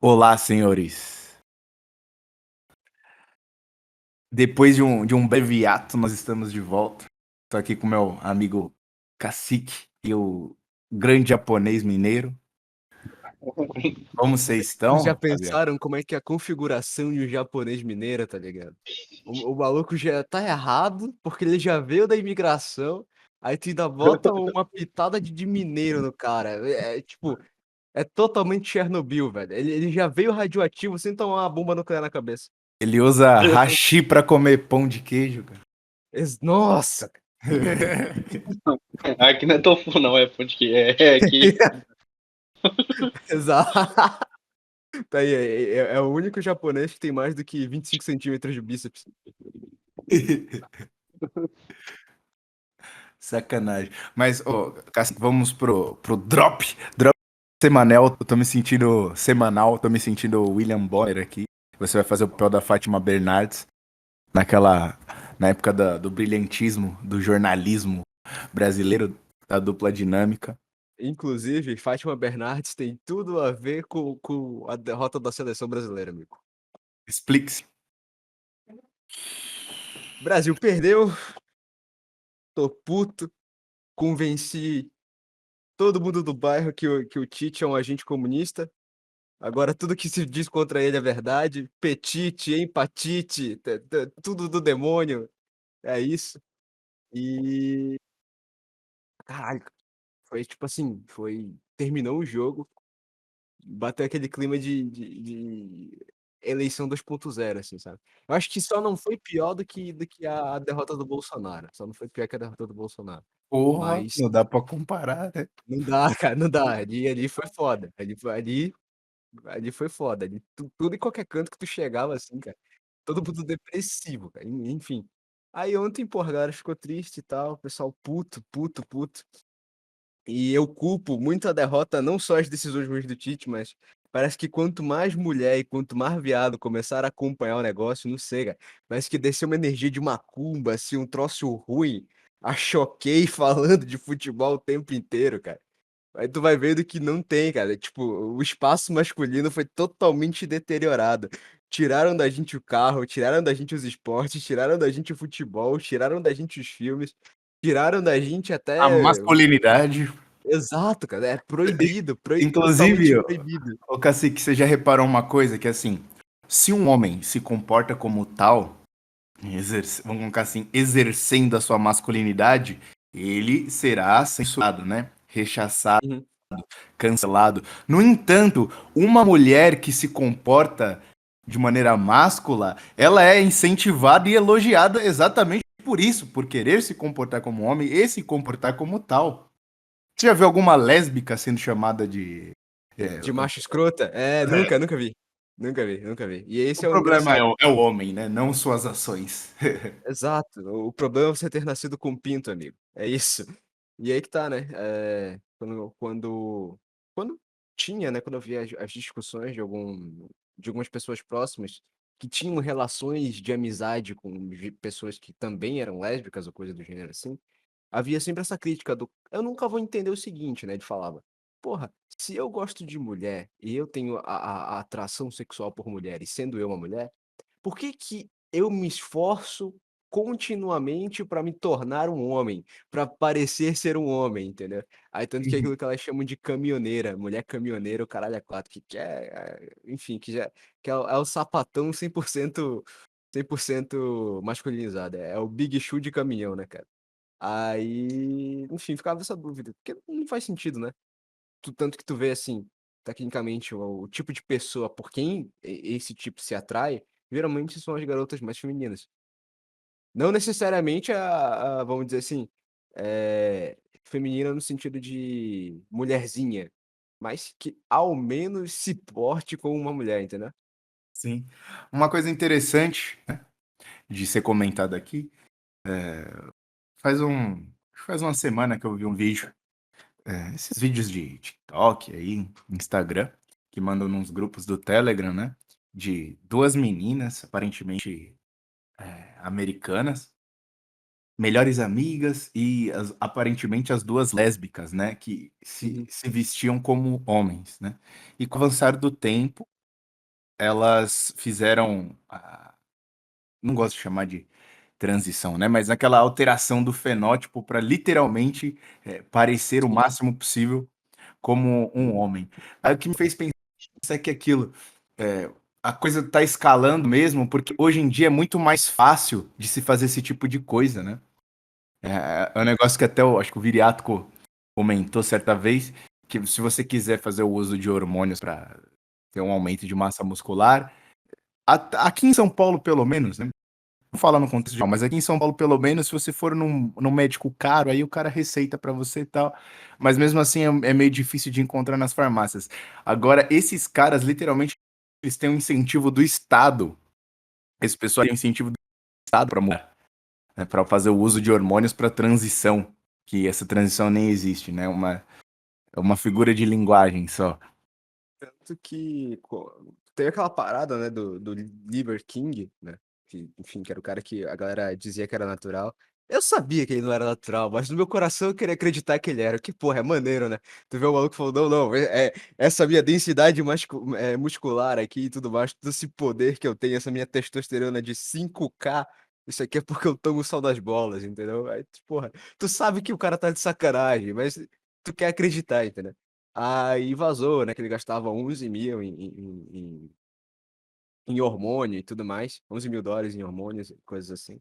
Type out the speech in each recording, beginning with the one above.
Olá, senhores. Depois de um breve ato, nós estamos de volta. Estou aqui com meu amigo Cacique e o grande japonês mineiro. Como vocês Vocês estão, já rapaziada? pensaram como é que é a configuração de um japonês mineiro, tá ligado? O maluco já tá errado, porque ele já veio da imigração, aí tu ainda bota uma pitada de mineiro no cara. Tipo, é totalmente Chernobyl, velho. Ele já veio radioativo sem tomar uma bomba nuclear na cabeça. Ele usa hashi pra comer pão de queijo, cara. Nossa! Aqui não é tofu, não, é pão de queijo. É queijo. Exato. Tá aí, é o único japonês que tem mais do que 25 centímetros de bíceps. Sacanagem. Mas, ô, Cacique, vamos pro drop. Drop semanal. Eu tô me sentindo semanal, tô me sentindo William Bonner aqui. Você vai fazer o papel da Fátima Bernardes na época do brilhantismo, do jornalismo brasileiro, da dupla dinâmica. Inclusive, Fátima Bernardes tem tudo a ver com a derrota da seleção brasileira, amigo. Explique-se. Brasil perdeu, tô puto, convenci todo mundo do bairro que o Tite é um agente comunista. Agora tudo que se diz contra ele é verdade. Petite, empatite, tudo do demônio. É isso. E. Caralho, foi tipo assim, foi. Terminou o jogo. Bateu aquele clima de eleição 2.0, assim, sabe? Eu acho que só não foi pior do que a derrota do Bolsonaro. Só não foi pior que a derrota do Bolsonaro. Porra, Mas não dá pra comparar, né? não dá, cara, não dá. Ali foi foda. Ali foi foda. Ali, tudo e qualquer canto que tu chegava, assim, cara. Todo mundo depressivo, cara. Enfim. Aí ontem, porra, a galera ficou triste e tal. O pessoal puto, puto, puto. E eu culpo muito a derrota, não só as decisões ruins do Tite, mas parece que quanto mais mulher e quanto mais viado começaram a acompanhar o negócio, não sei, cara, parece que desceu uma energia de macumba, assim, um troço ruim, a Choquei falando de futebol o tempo inteiro, cara. Aí tu vai vendo que não tem, cara. Tipo, o espaço masculino foi totalmente deteriorado. Tiraram da gente o carro, tiraram da gente os esportes, tiraram da gente o futebol, tiraram da gente os filmes, tiraram da gente A até masculinidade. exato, cara, é proibido, totalmente Inclusive, proibido. ô Cacique, você já reparou uma coisa que assim, se um homem se comporta como tal, vamos colocar assim, exercendo a sua masculinidade, ele será censurado, né? Rechaçado, Uhum. cancelado. No entanto, uma mulher que se comporta de maneira máscula, ela é incentivada e elogiada exatamente por isso, por querer se comportar como homem e se comportar como tal. Você já viu alguma lésbica sendo chamada de. É, De macho escrota? É, nunca vi. Nunca vi, nunca vi. E esse o é o problema é engraçado. o homem, né? Não suas ações. Exato. O problema é você ter nascido com pinto, amigo. É isso. E aí que tá, né? Quando tinha, né? Quando eu via as discussões de algumas pessoas próximas que tinham relações de amizade com pessoas que também eram lésbicas ou coisa do gênero assim, havia sempre essa crítica do eu nunca vou entender o seguinte, né? Ele falava, porra, se eu gosto de mulher e eu tenho a atração sexual por mulheres, sendo eu uma mulher, por que que eu me esforço continuamente para me tornar um homem, para parecer ser um homem, entendeu? Aí tanto que é aquilo que elas chamam de caminhoneira, mulher caminhoneira, o caralho é quatro, que enfim, que é o sapatão 100% masculinizado, é o Big Shoe de caminhão, né, cara? Aí, enfim, ficava essa dúvida, porque não faz sentido, né? Tanto que tu vê assim, tecnicamente, o tipo de pessoa por quem esse tipo se atrai, geralmente são as garotas mais femininas. Não necessariamente vamos dizer assim, feminina no sentido de mulherzinha, mas que ao menos se porte como uma mulher, entendeu? Sim. Uma coisa interessante, né, de ser comentado aqui, faz um, faz uma semana que eu vi um vídeo, esses vídeos de TikTok aí, Instagram, que mandam nos grupos do Telegram, né? De duas meninas, aparentemente americanas, melhores amigas e aparentemente as duas lésbicas, né? Que se, Uhum. se vestiam como homens, né? E com o avançar do tempo, elas fizeram não gosto de chamar de transição, né, mas aquela alteração do fenótipo para literalmente, parecer o Sim. máximo possível como um homem. Aí o que me fez pensar é que aquilo, a coisa tá escalando mesmo, porque hoje em dia é muito mais fácil de se fazer esse tipo de coisa, né. É um negócio que até o acho que o Viriato comentou certa vez, que se você quiser fazer o uso de hormônios para ter um aumento de massa muscular, aqui em São Paulo pelo menos, né, vou falar no contexto geral, mas aqui em São Paulo pelo menos, se você for num médico caro, aí o cara receita para você e tal, mas mesmo assim é meio difícil de encontrar nas farmácias. Agora esses caras literalmente, eles têm um incentivo do estado, esse pessoal tem um incentivo do estado para mudar, né, pra fazer o uso de hormônios para transição, que essa transição nem existe, né, é uma figura de linguagem só. Tanto que teve aquela parada, né, do Liver King, né? Que, enfim, que era o cara que a galera dizia que era natural. Eu sabia que ele não era natural, mas no meu coração eu queria acreditar que ele era. Que, porra, é maneiro, né? Tu vê o maluco falando, não, não, essa minha densidade muscular aqui e tudo mais, todo esse poder que eu tenho, essa minha testosterona de 5K, isso aqui é porque eu tomo o sal das bolas, entendeu? Aí, porra, tu sabe que o cara tá de sacanagem, mas tu quer acreditar, entendeu? Aí vazou, né, que ele gastava 11 mil em hormônio e tudo mais, US$ 11.000 em hormônios, e coisas assim.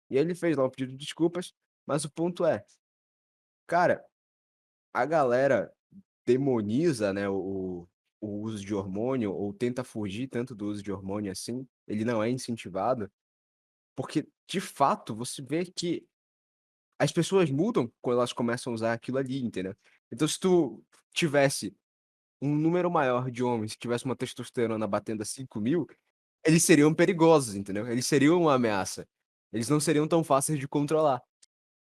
E ele fez lá um pedido de desculpas, mas o ponto é, cara, a galera demoniza, né, o uso de hormônio, ou tenta fugir tanto do uso de hormônio assim, ele não é incentivado, porque, de fato, você vê que as pessoas mudam quando elas começam a usar aquilo ali, entendeu? Então, se tu tivesse um número maior de homens que tivesse uma testosterona batendo a 5.000, eles seriam perigosos, entendeu? Eles seriam uma ameaça. Eles não seriam tão fáceis de controlar.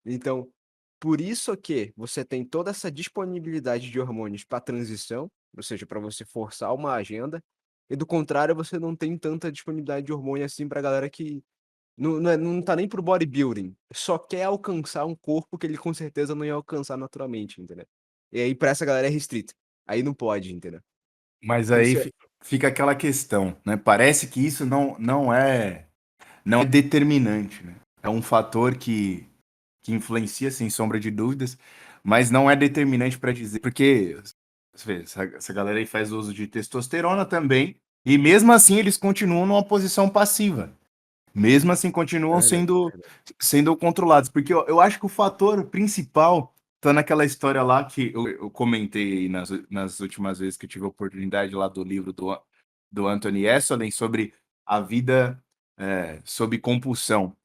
Então, por isso que você tem toda essa disponibilidade de hormônios para transição, ou seja, para você forçar uma agenda, e do contrário, você não tem tanta disponibilidade de hormônio assim para galera que não tá nem pro bodybuilding, só quer alcançar um corpo que ele com certeza não ia alcançar naturalmente, entendeu? E aí, pra essa galera é restrito. Aí não pode, entendeu? Mas Então, aí se fica aquela questão, né, parece que isso não é determinante, né, é um fator que influencia, sem sombra de dúvidas, mas não é determinante para dizer, porque você vê, essa galera aí faz uso de testosterona também, e mesmo assim eles continuam numa posição passiva. Mesmo assim é continuam verdade, é verdade. sendo controlados, porque eu acho que o fator principal tá naquela história lá que eu comentei nas últimas vezes que eu tive a oportunidade lá do livro do Anthony Esolen sobre a vida, sob compulsão.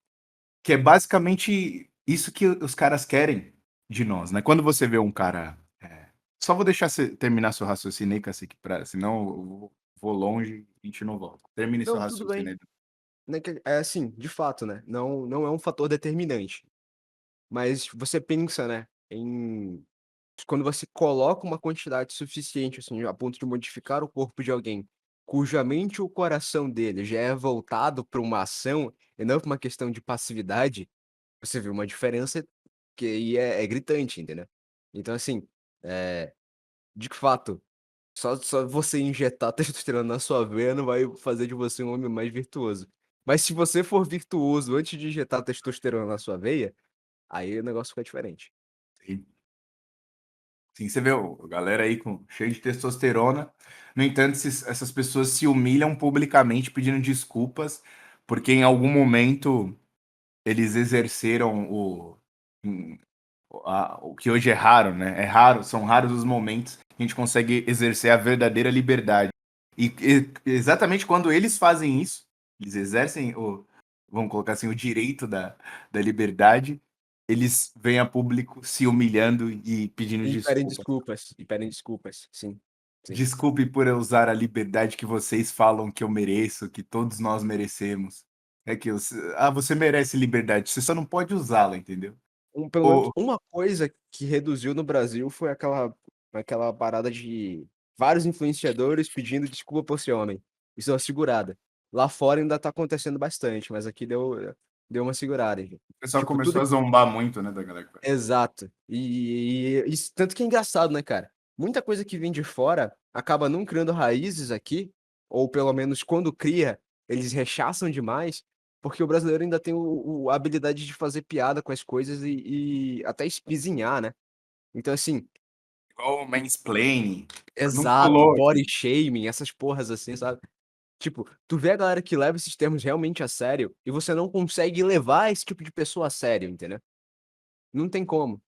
Que é basicamente isso que os caras querem de nós, né. Quando você vê um cara, só vou deixar você terminar seu raciocínio aí, Cacique, senão eu vou longe e a gente não volta. Termine seu Não, tudo bem. raciocínio aí. Né, é assim, de fato, né, não é um fator determinante, mas você pensa, né, em quando você coloca uma quantidade suficiente, assim, a ponto de modificar o corpo de alguém, cuja mente ou coração dele já é voltado para uma ação e não para uma questão de passividade, você vê uma diferença que aí é gritante, entendeu? Então, assim, de fato, só você injetar testosterona na sua veia não vai fazer de você um homem mais virtuoso. Mas se você for virtuoso antes de injetar testosterona na sua veia, aí o negócio fica diferente. Sim, sim, você vê a galera aí cheio de testosterona, no entanto, essas pessoas se humilham publicamente pedindo desculpas, porque em algum momento eles exerceram o que hoje é raro, né? É raro, são raros os momentos que a gente consegue exercer a verdadeira liberdade. E exatamente quando eles fazem isso, eles exercem vamos colocar assim, o direito da liberdade, eles vêm a público se humilhando e pedindo desculpas. E pedem desculpas, sim, sim. Desculpe por eu usar a liberdade que vocês falam que eu mereço, que todos nós merecemos. É que você merece liberdade, você só não pode usá-la, entendeu? Pelo menos Ou uma coisa que reduziu no Brasil foi aquela parada de vários influenciadores pedindo desculpa por ser homem. Isso é uma segurada. Lá fora ainda tá acontecendo bastante, mas aqui deu uma segurada, gente. o pessoal Tipo, começou tudo a zombar muito, né, da galera que faz. exato. E isso tanto que é engraçado, né, cara? Muita coisa que vem de fora acaba não criando raízes aqui, ou pelo menos quando cria, eles rechaçam demais, porque o brasileiro ainda tem a habilidade de fazer piada com as coisas e até espizinhar, né? Então, assim, Igual o mansplaining. Não exato, colou body aqui. shaming, essas porras assim, sabe? Tipo, tu vê a galera que leva esses termos realmente a sério e você não consegue levar esse tipo de pessoa a sério, entendeu? Não tem como.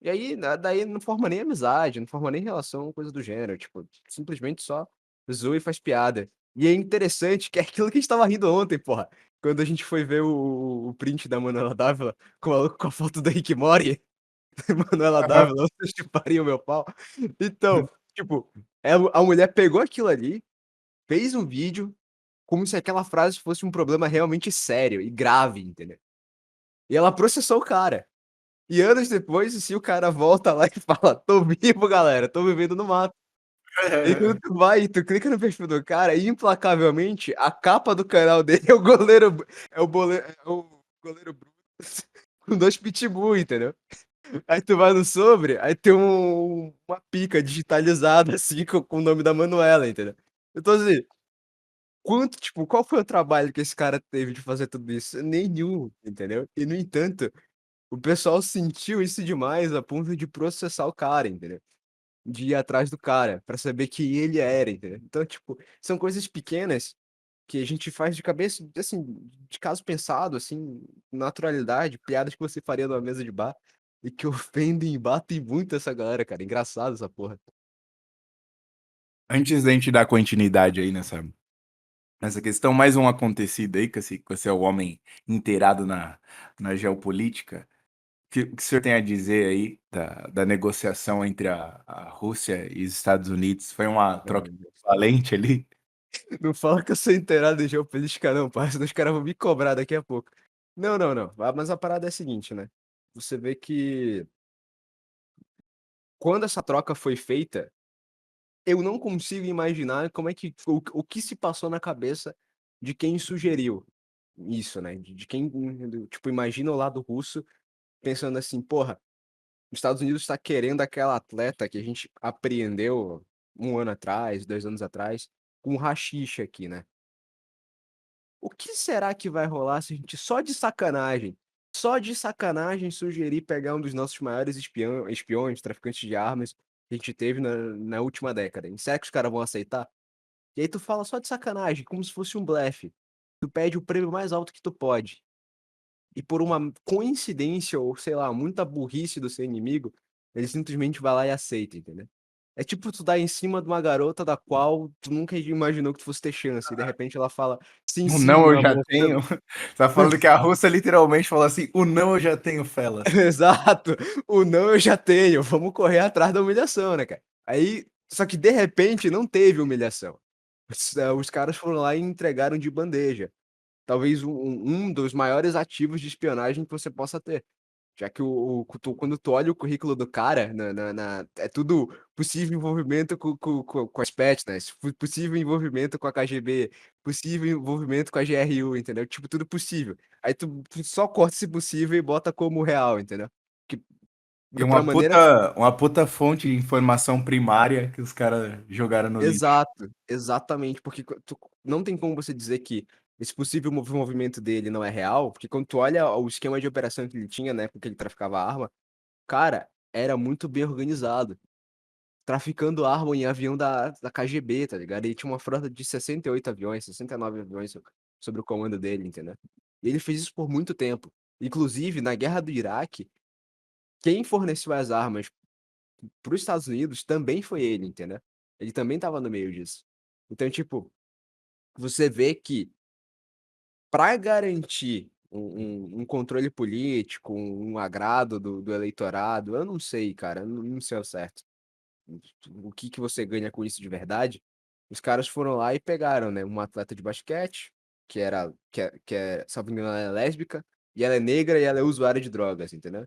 E aí, daí não forma nem amizade, não forma nem relação, coisa do gênero. Tipo, simplesmente só zoa e faz piada. E é interessante que é aquilo que a gente tava rindo ontem, porra. Quando a gente foi ver o print da Manuela Dávila com a foto do Rick Mori. Manuela Aham. Dávila, vocês chupariam meu pau. Então, tipo, a mulher pegou aquilo ali, fez um vídeo, como se aquela frase fosse um problema realmente sério e grave, entendeu? E ela processou o cara. E anos depois, se o cara volta lá e fala: "Tô vivo, galera, tô vivendo no mato". E aí quando tu vai e tu clica no perfil do cara, implacavelmente, a capa do canal dele é o goleiro Bruno com 2 pitbull, entendeu? Aí tu vai no sobre, aí tem uma pica digitalizada, assim, com o nome da Manuela, entendeu? Então assim, qual foi o trabalho que esse cara teve de fazer tudo isso? Nenhum, entendeu? E no entanto, o pessoal sentiu isso demais a ponto de processar o cara, entendeu? De ir atrás do cara, pra saber quem ele era, entendeu? Então, tipo, são coisas pequenas que a gente faz de cabeça, assim, de caso pensado, assim, naturalidade, piadas que você faria numa mesa de bar e que ofendem e batem muito essa galera, cara. Engraçado essa porra. Antes da gente dar continuidade aí nessa questão, mais um acontecido aí, que você é o homem inteirado na geopolítica. O que o senhor tem a dizer aí da negociação entre a Rússia e os Estados Unidos? Foi uma Ai, troca meu Deus. valente ali? Não fala que eu sou inteirado em geopolítica, não, parça, senão os caras vão me cobrar daqui a pouco. Não, não, não. Mas a parada é a seguinte, né? Você vê que quando essa troca foi feita, eu não consigo imaginar como é que o que se passou na cabeça de quem sugeriu isso, né? De quem, tipo, imagina o lado russo pensando assim, porra, os Estados Unidos está querendo aquela atleta que a gente apreendeu 1 ano atrás, 2 anos atrás, com rachixe aqui, né? O que será que vai rolar se a gente só de sacanagem sugerir pegar um dos nossos maiores espiões, traficantes de armas que a gente teve na última década? E será que os caras vão aceitar? E aí tu fala só de sacanagem, como se fosse um blefe. Tu pede o prêmio mais alto que tu pode. E por uma coincidência ou, sei lá, muita burrice do seu inimigo, ele simplesmente vai lá e aceita, entendeu? É tipo tu dar em cima de uma garota da qual tu nunca imaginou que tu fosse ter chance, e de repente ela fala: "Sim, O sim, não meu eu já amor, tenho. Você tá falando que a Rússia literalmente falou assim: o não eu já tenho, felas. exato. O não eu já tenho, vamos correr atrás da humilhação, né, cara? Aí, só que de repente não teve humilhação. Os caras foram lá e entregaram de bandeja. Talvez um dos maiores ativos de espionagem que você possa ter. Já que quando tu olha o currículo do cara, é tudo possível envolvimento com as PET, né? Possível envolvimento com a KGB, possível envolvimento com a GRU, entendeu? Tipo, tudo possível. Aí tu só corta esse possível e bota como real, entendeu? Que, E pra maneira. uma puta fonte de informação primária que os caras jogaram no lixo. Exato, exatamente, porque não tem como você dizer que esse possível movimento dele não é real, porque quando tu olha o esquema de operação que ele tinha, né, porque ele traficava arma, cara, era muito bem organizado. Traficando arma em avião da KGB, tá ligado? Ele tinha uma frota de 68 aviões, 69 aviões sobre o comando dele, entendeu? E ele fez isso por muito tempo. Inclusive, na guerra do Iraque, quem forneceu as armas para os Estados Unidos também foi ele, entendeu? Ele também estava no meio disso. Então, tipo, você vê que para garantir um controle político, um agrado do eleitorado, eu não sei, cara, eu não sei ao certo o que que você ganha com isso de verdade. Os caras foram lá e pegaram, né, uma atleta de basquete, salvo engano, ela é lésbica, e ela é negra e ela é usuária de drogas, entendeu?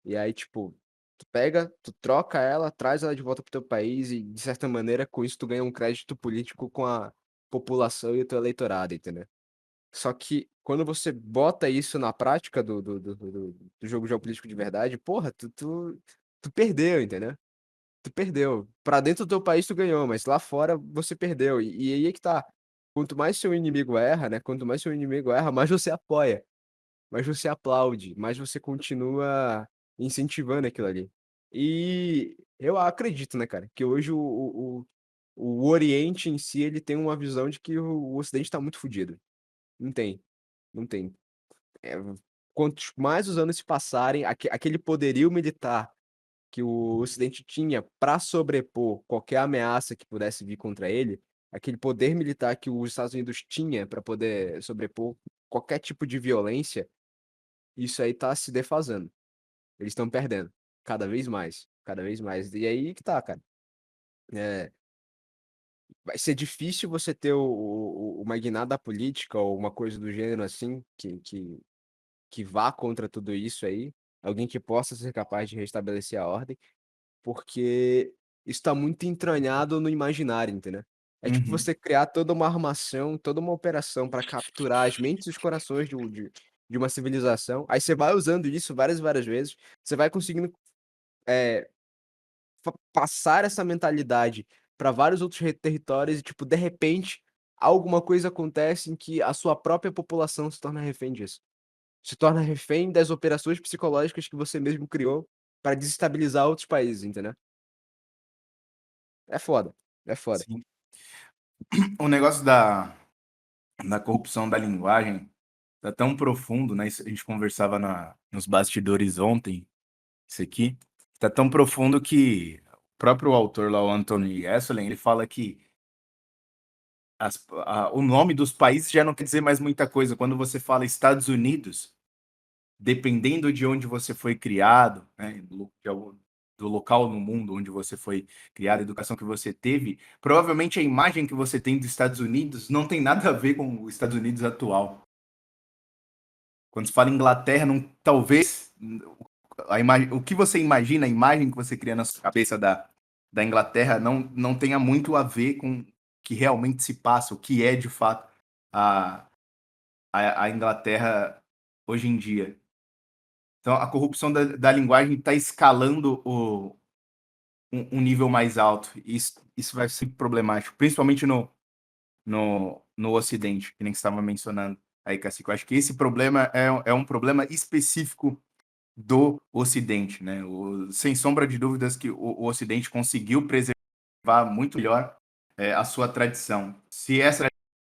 E aí, tipo, tu pega, tu troca ela, traz ela de volta pro teu país e, de certa maneira, com isso tu ganha um crédito político com a população e o teu eleitorado, entendeu? Só que quando você bota isso na prática do jogo geopolítico de verdade, porra, tu perdeu, entendeu? tu perdeu. Pra dentro do teu país tu ganhou, mas lá fora você perdeu. E aí é que tá. Quanto mais seu inimigo erra, né? Quanto mais seu inimigo erra, mais você apoia, mais você aplaude, mais você continua incentivando aquilo ali. E eu acredito, né, cara, que hoje o Oriente em si, ele tem uma visão de que o Ocidente tá muito fodido. Não tem, não tem. É, quantos mais os anos se passarem, aquele poderio militar que o Ocidente tinha para sobrepor qualquer ameaça que pudesse vir contra ele, aquele poder militar que os Estados Unidos tinha para poder sobrepor qualquer tipo de violência, isso aí tá se defasando. Eles estão perdendo cada vez mais, cada vez mais. E aí que tá, cara. É, vai ser difícil você ter o magnata da política ou uma coisa do gênero assim, que vá contra tudo isso aí, alguém que possa ser capaz de restabelecer a ordem, porque isso está muito entranhado no imaginário, entendeu? É tipo Uhum. você criar toda uma armação, toda uma operação para capturar as mentes e os corações de uma civilização. Aí você vai usando isso várias e várias vezes, você vai conseguindo passar essa mentalidade para vários outros territórios e, tipo, de repente, alguma coisa acontece em que a sua própria população se torna refém disso. Se torna refém das operações psicológicas que você mesmo criou para desestabilizar outros países, entendeu? É foda, é foda. Sim. O negócio da corrupção da linguagem tá tão profundo, né? Isso a gente conversava nos bastidores ontem, isso aqui. Tá tão profundo que o próprio autor lá, o Anthony Esolen, ele fala que o nome dos países já não quer dizer mais muita coisa. Quando você fala Estados Unidos, dependendo de onde você foi criado, né, do local no mundo onde você foi criado, a educação que você teve, provavelmente a imagem que você tem dos Estados Unidos não tem nada a ver com os Estados Unidos atual. Quando se fala Inglaterra, não, talvez o que você imagina, a imagem que você cria na sua cabeça da Inglaterra não tenha muito a ver com o que realmente se passa, o que é de fato a, a Inglaterra hoje em dia. Então, a corrupção da linguagem está escalando um nível mais alto. Isso vai ser problemático, principalmente no Ocidente, que nem você estava mencionando aí, Cacique. Eu acho que esse problema é um problema específico do Ocidente, né? Sem sombra de dúvidas que o Ocidente conseguiu preservar muito melhor a sua tradição. Se essa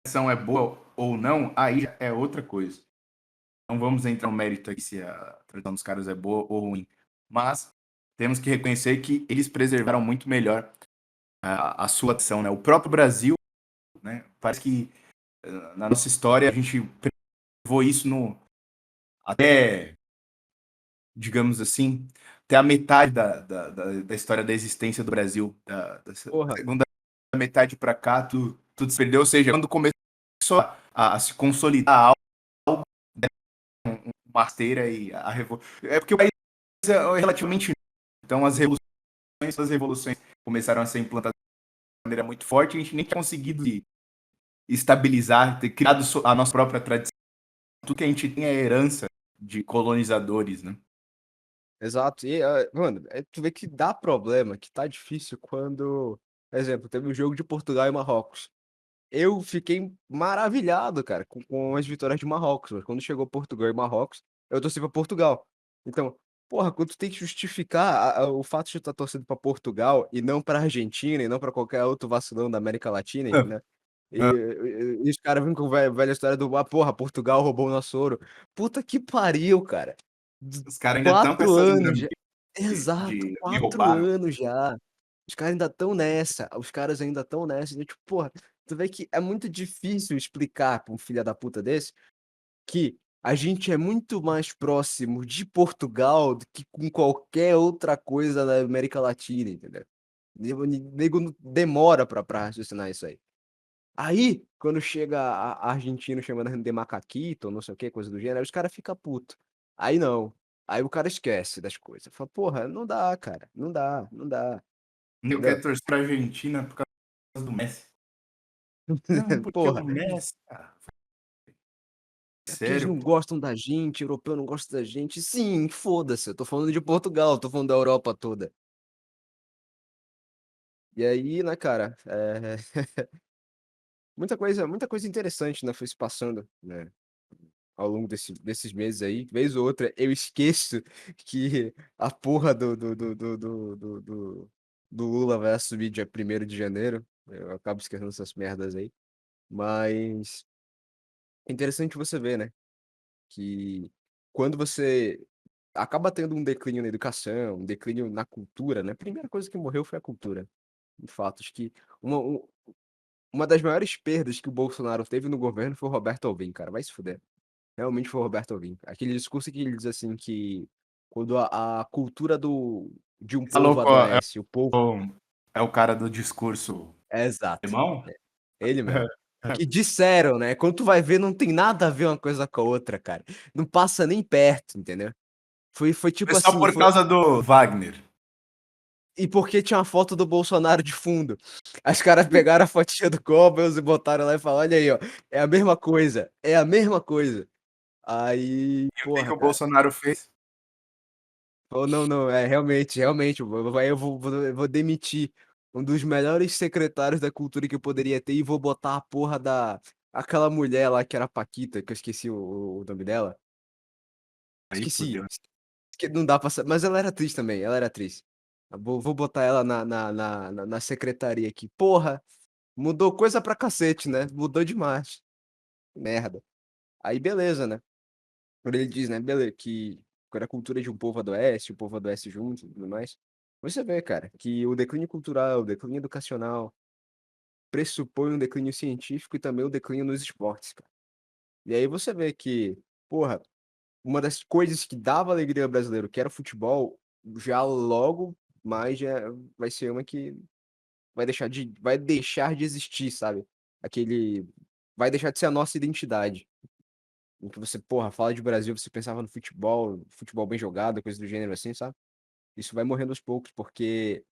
tradição é boa ou não, aí já é outra coisa. Não vamos entrar no mérito aqui se a tradição dos caras é boa ou ruim, mas temos que reconhecer que eles preservaram muito melhor a sua tradição, né? O próprio Brasil, né? Parece que na nossa história a gente preservou isso até, digamos assim, até a metade da história da existência do Brasil, da Porra, segunda metade para cá, tudo se perdeu, ou seja, quando começou a se consolidar algo, uma esteira e a revolução. É porque o país é relativamente novo, então as revoluções começaram a ser implantadas de maneira muito forte, e a gente nem tinha conseguido estabilizar, ter criado a nossa própria tradição. Tudo que a gente tem é herança de colonizadores, né? exato. E, mano, tu vê que dá problema, que tá difícil quando, por exemplo, teve o jogo de Portugal e Marrocos. Eu fiquei maravilhado, cara, com as vitórias de Marrocos. Mas quando chegou Portugal e Marrocos, eu torci pra Portugal. Então, porra, quando tu tem que justificar o fato de tu estar torcendo pra Portugal e não pra Argentina e não pra qualquer outro vacilão da América Latina, entendeu? E os caras vêm com a velha história do, porra, Portugal roubou o nosso ouro. Puta que pariu, cara. Os caras ainda estão com 4 anos já. de Exato, me 4 roubaram. anos já. Os caras ainda estão nessa. Os caras ainda estão nessa. E, tipo, porra, tu vê que é muito difícil explicar pra um filho da puta desse que a gente é muito mais próximo de Portugal do que com qualquer outra coisa da América Latina, entendeu? Nego demora pra raciocinar isso aí. Aí, quando chega a argentino chamando a gente de macaquito, ou não sei o que, coisa do gênero, aí os caras ficam putos. Aí não. Aí o cara esquece das coisas. Fala, porra, não dá, cara. Não dá, não dá. Eu Entendeu? quero torcer para a Argentina por causa do Messi. Não, porque Porra, o Messi, cara. é porque eles Sério, não pô. gostam da gente, europeu não gosta da gente. Sim, foda-se. Eu tô falando de Portugal, tô falando da Europa toda. E aí, né, cara, muita coisa interessante, né, foi se passando, né, ao longo desses meses aí. Vez ou outra, eu esqueço que a porra do Lula vai assumir dia 1º de janeiro. Eu acabo esquecendo essas merdas aí. Mas é interessante você ver, né, que quando você acaba tendo um declínio na educação, um declínio na cultura, né, a primeira coisa que morreu foi a cultura. De fato, acho que uma um uma das maiores perdas que o Bolsonaro teve no governo foi o Roberto Alvim, cara, vai se fuder. Realmente foi o Roberto Alvim. Aquele discurso que ele diz assim que quando a cultura de um Falou povo com adoece, o povo é o cara do discurso exato, alemão? ele mesmo. Que disseram, né, quando tu vai ver não tem nada a ver uma coisa com a outra, cara. Não passa nem perto, entendeu. Foi Foi tipo só assim, por foi causa do Wagner. e porque tinha uma foto do Bolsonaro de fundo. Aí os caras pegaram a fotinha do Goebbels e botaram lá e falaram: "Olha aí, ó, é a mesma coisa, é a mesma coisa". Aí, E o que que porra, o cara. Bolsonaro fez? Falou: "Não, não, é realmente, eu vou demitir um dos melhores secretários da cultura que eu poderia ter e vou botar a porra da aquela mulher lá que era a Paquita, que eu esqueci o nome dela. Aí Esqueci, fudeu. que não dá pra sa mas ela era atriz também, ela era atriz. Vou botar ela na secretaria aqui". Porra, mudou coisa pra cacete, né, mudou demais. Merda. Aí beleza, né. Quando ele diz, né, que quando a cultura de um povo adoece, o povo adoece junto e tudo mais. Você vê, cara, que o declínio cultural, o declínio educacional, pressupõe um declínio científico e também o declínio nos esportes, cara. E aí você vê que, porra, uma das coisas que dava alegria ao brasileiro, que era o futebol, já logo mais já vai ser uma que vai deixar de existir, sabe. Aquele vai deixar de ser a nossa identidade. Em que você, porra, fala de Brasil, você pensava no futebol, futebol bem jogado, coisa do gênero assim, sabe. Isso vai morrendo aos poucos, porque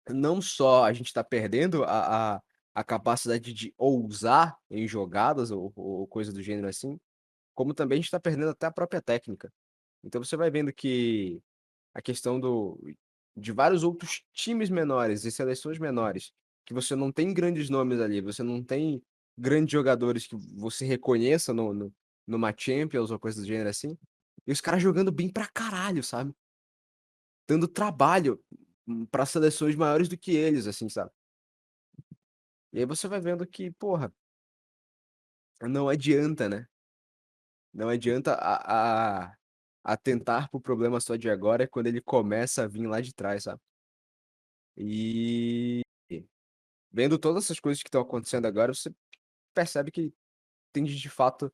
não só a gente tá perdendo a capacidade de ousar em jogadas ou coisa do gênero assim, como também a gente tá perdendo até a própria técnica. Então você vai vendo que a questão de vários outros times menores e seleções menores, que você não tem grandes nomes ali, você não tem grandes jogadores que você reconheça numa Champions ou coisa do gênero assim, e os caras jogando bem pra caralho, sabe. Dando trabalho, pra seleções maiores do que eles, assim, sabe. E aí você vai vendo que, porra, não adianta, né, não adianta atentar para o problema só de agora, é quando ele começa a vir lá de trás, sabe. E vendo todas essas coisas que estão acontecendo agora, você percebe que tende de fato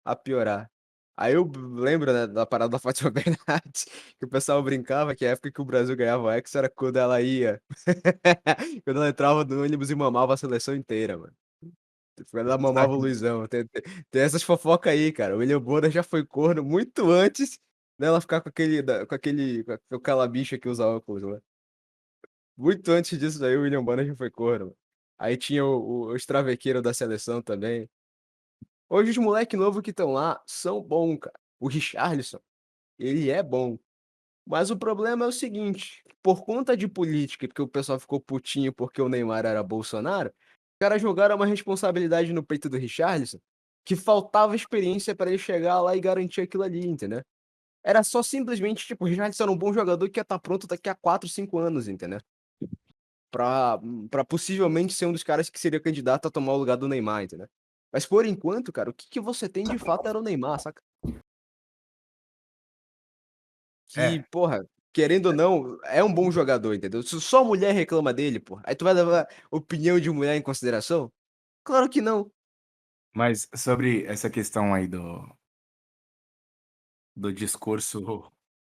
a piorar. Aí eu lembro, né, da parada da Fátima Bernardes, que o pessoal brincava que a época que o Brasil ganhava o Hexa era quando ela ia quando ela entrava no ônibus e mamava a seleção inteira, mano. Quando ela mamava o Luizão. Tem essas fofoca aí, cara. O William Bonner já foi corno muito antes dela ficar com aquela bicha que usa óculos lá. Muito antes disso daí, o William Bonner já foi corno. Aí tinha os travequeiros da seleção também. Hoje os moleque novo que estão lá são bom, cara. O Richarlison, ele é bom. Mas o problema é o seguinte, por conta de política, porque o pessoal ficou putinho porque o Neymar era Bolsonaro, os caras jogaram uma responsabilidade no peito do Richarlison, que faltava experiência pra ele chegar lá e garantir aquilo ali, entendeu. Era só simplesmente, tipo, o Richarlison era um bom jogador que ia estar pronto daqui a 4, 5 anos, entendeu. Pra possivelmente ser um dos caras que seria candidato a tomar o lugar do Neymar, entendeu. Mas por enquanto, cara, o que que você tem de fato era o Neymar, saca. Que, É, porra, querendo ou não, é um bom jogador, entendeu. Se só mulher reclama dele, porra, aí tu vai levar opinião de mulher em consideração? Claro que não. mas sobre essa questão aí do discurso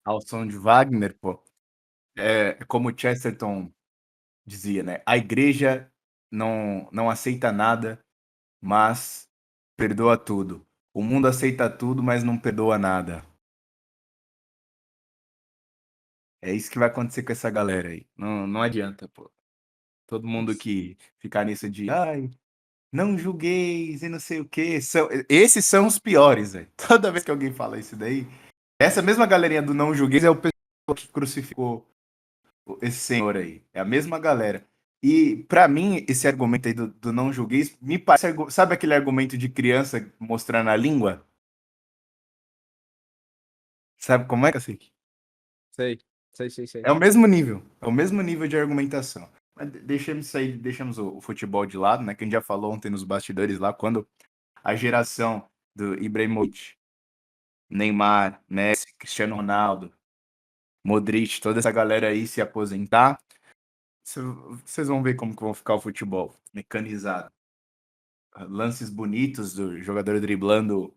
ao som de Wagner, pô, como Chesterton dizia, né, a igreja não aceita nada, mas perdoa tudo. O mundo aceita tudo, mas não perdoa nada. É isso que vai acontecer com essa galera aí. Não adianta, pô. Todo mundo que ficar nisso de: "Ai, não julgueis e não sei o quê", esses são os piores, velho. Toda vez que alguém fala isso daí, essa mesma galerinha do não julgueis é o pessoal que crucificou esse senhor aí. É a mesma galera. E pra mim, esse argumento aí do não julguei, me parece, sabe aquele argumento de criança mostrando a língua? Sabe como é que eu sei? Sei, sei. É o mesmo nível de argumentação. Mas deixamos o futebol de lado, né? Que a gente já falou ontem nos bastidores lá, quando a geração do Ibrahimovic, Neymar, Messi, Cristiano Ronaldo, Modric, toda essa galera aí se aposentar, vocês vão ver como que vão ficar o futebol mecanizado. Lances bonitos do jogador driblando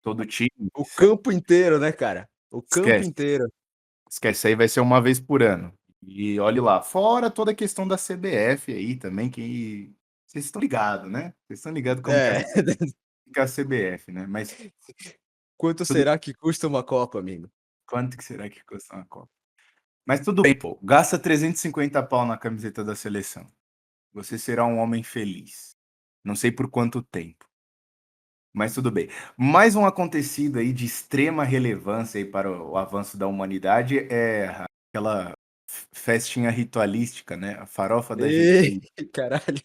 todo o time. O campo inteiro, né, cara? O campo Esquece. inteiro. Esquece, aí vai ser uma vez por ano. E olhe lá, fora toda a questão da CBF aí também, que vocês estão ligados, né? Vocês estão ligados como É. que é a CBF, né? Mas Quanto tudo, será que custa uma Copa, amigo? quanto que será que custa uma Copa? Mas tudo bem, pô. Gasta 350 pau na camiseta da seleção. Você será um homem feliz. Não sei por quanto tempo, mas tudo bem. Mais um acontecido aí de extrema relevância aí para o avanço da humanidade é aquela festinha ritualística, né? A farofa da Ei, GK. caralho.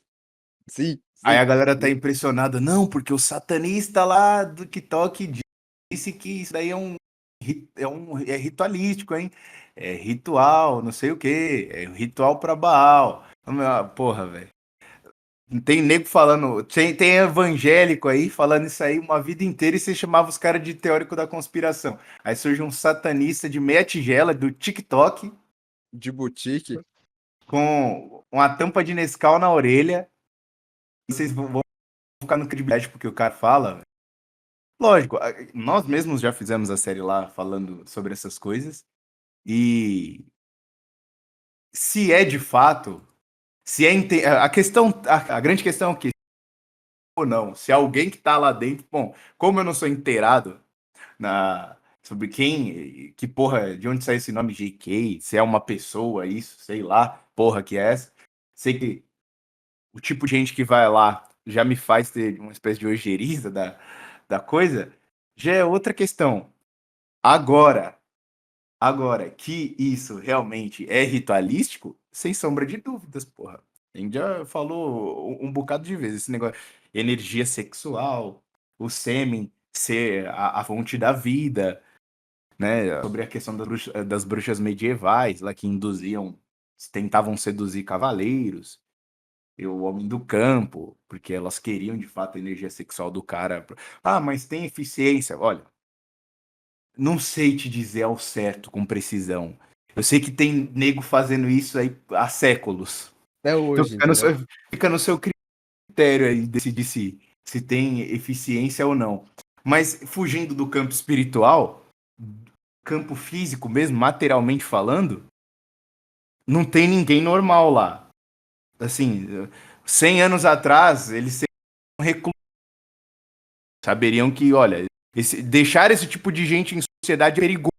Sim, Aí sim. a galera tá impressionada, não, porque o satanista lá do TikTok disse que isso daí é ritualístico, hein? É ritual, não sei o quê, é ritual pra Baal. Porra, velho. Tem nego falando, tem evangélico aí falando isso aí uma vida inteira e você chamava os caras de teórico da conspiração. Aí surge um satanista de meia tigela do TikTok De boutique. com uma tampa de Nescau na orelha. E vocês vão ficar no credibilidade porque o cara fala. Lógico, nós mesmos já fizemos a série lá falando sobre essas coisas. E se é de fato, se é a questão, a grande questão é que ou não, se alguém que tá lá dentro, bom, como eu não sou inteirado sobre quem, que porra, de onde sai esse nome JK, se é uma pessoa, isso, sei lá, porra que é essa. Sei que o tipo de gente que vai lá já me faz ter uma espécie de ojeriza da coisa, já é outra questão. Agora que isso realmente é ritualístico, sem sombra de dúvidas, porra. A gente já falou um bocado de vezes esse negócio. Energia sexual, o sêmen ser a fonte da vida, né? Sobre a questão das bruxas medievais, lá que tentavam seduzir cavaleiros, e o homem do campo, porque elas queriam de fato a energia sexual do cara. Ah, mas tem eficiência. Olha, não sei te dizer ao certo com precisão. Eu sei que tem nego fazendo isso aí há séculos. Até Então hoje, entendeu? fica no seu critério aí decidir se tem eficiência ou não. Mas fugindo do campo espiritual, campo físico mesmo, materialmente falando, não tem ninguém normal lá. Assim, 100 anos atrás, eles seriam reclusos. Saberiam que, olha, deixar esse tipo de gente em sociedade é perigoso.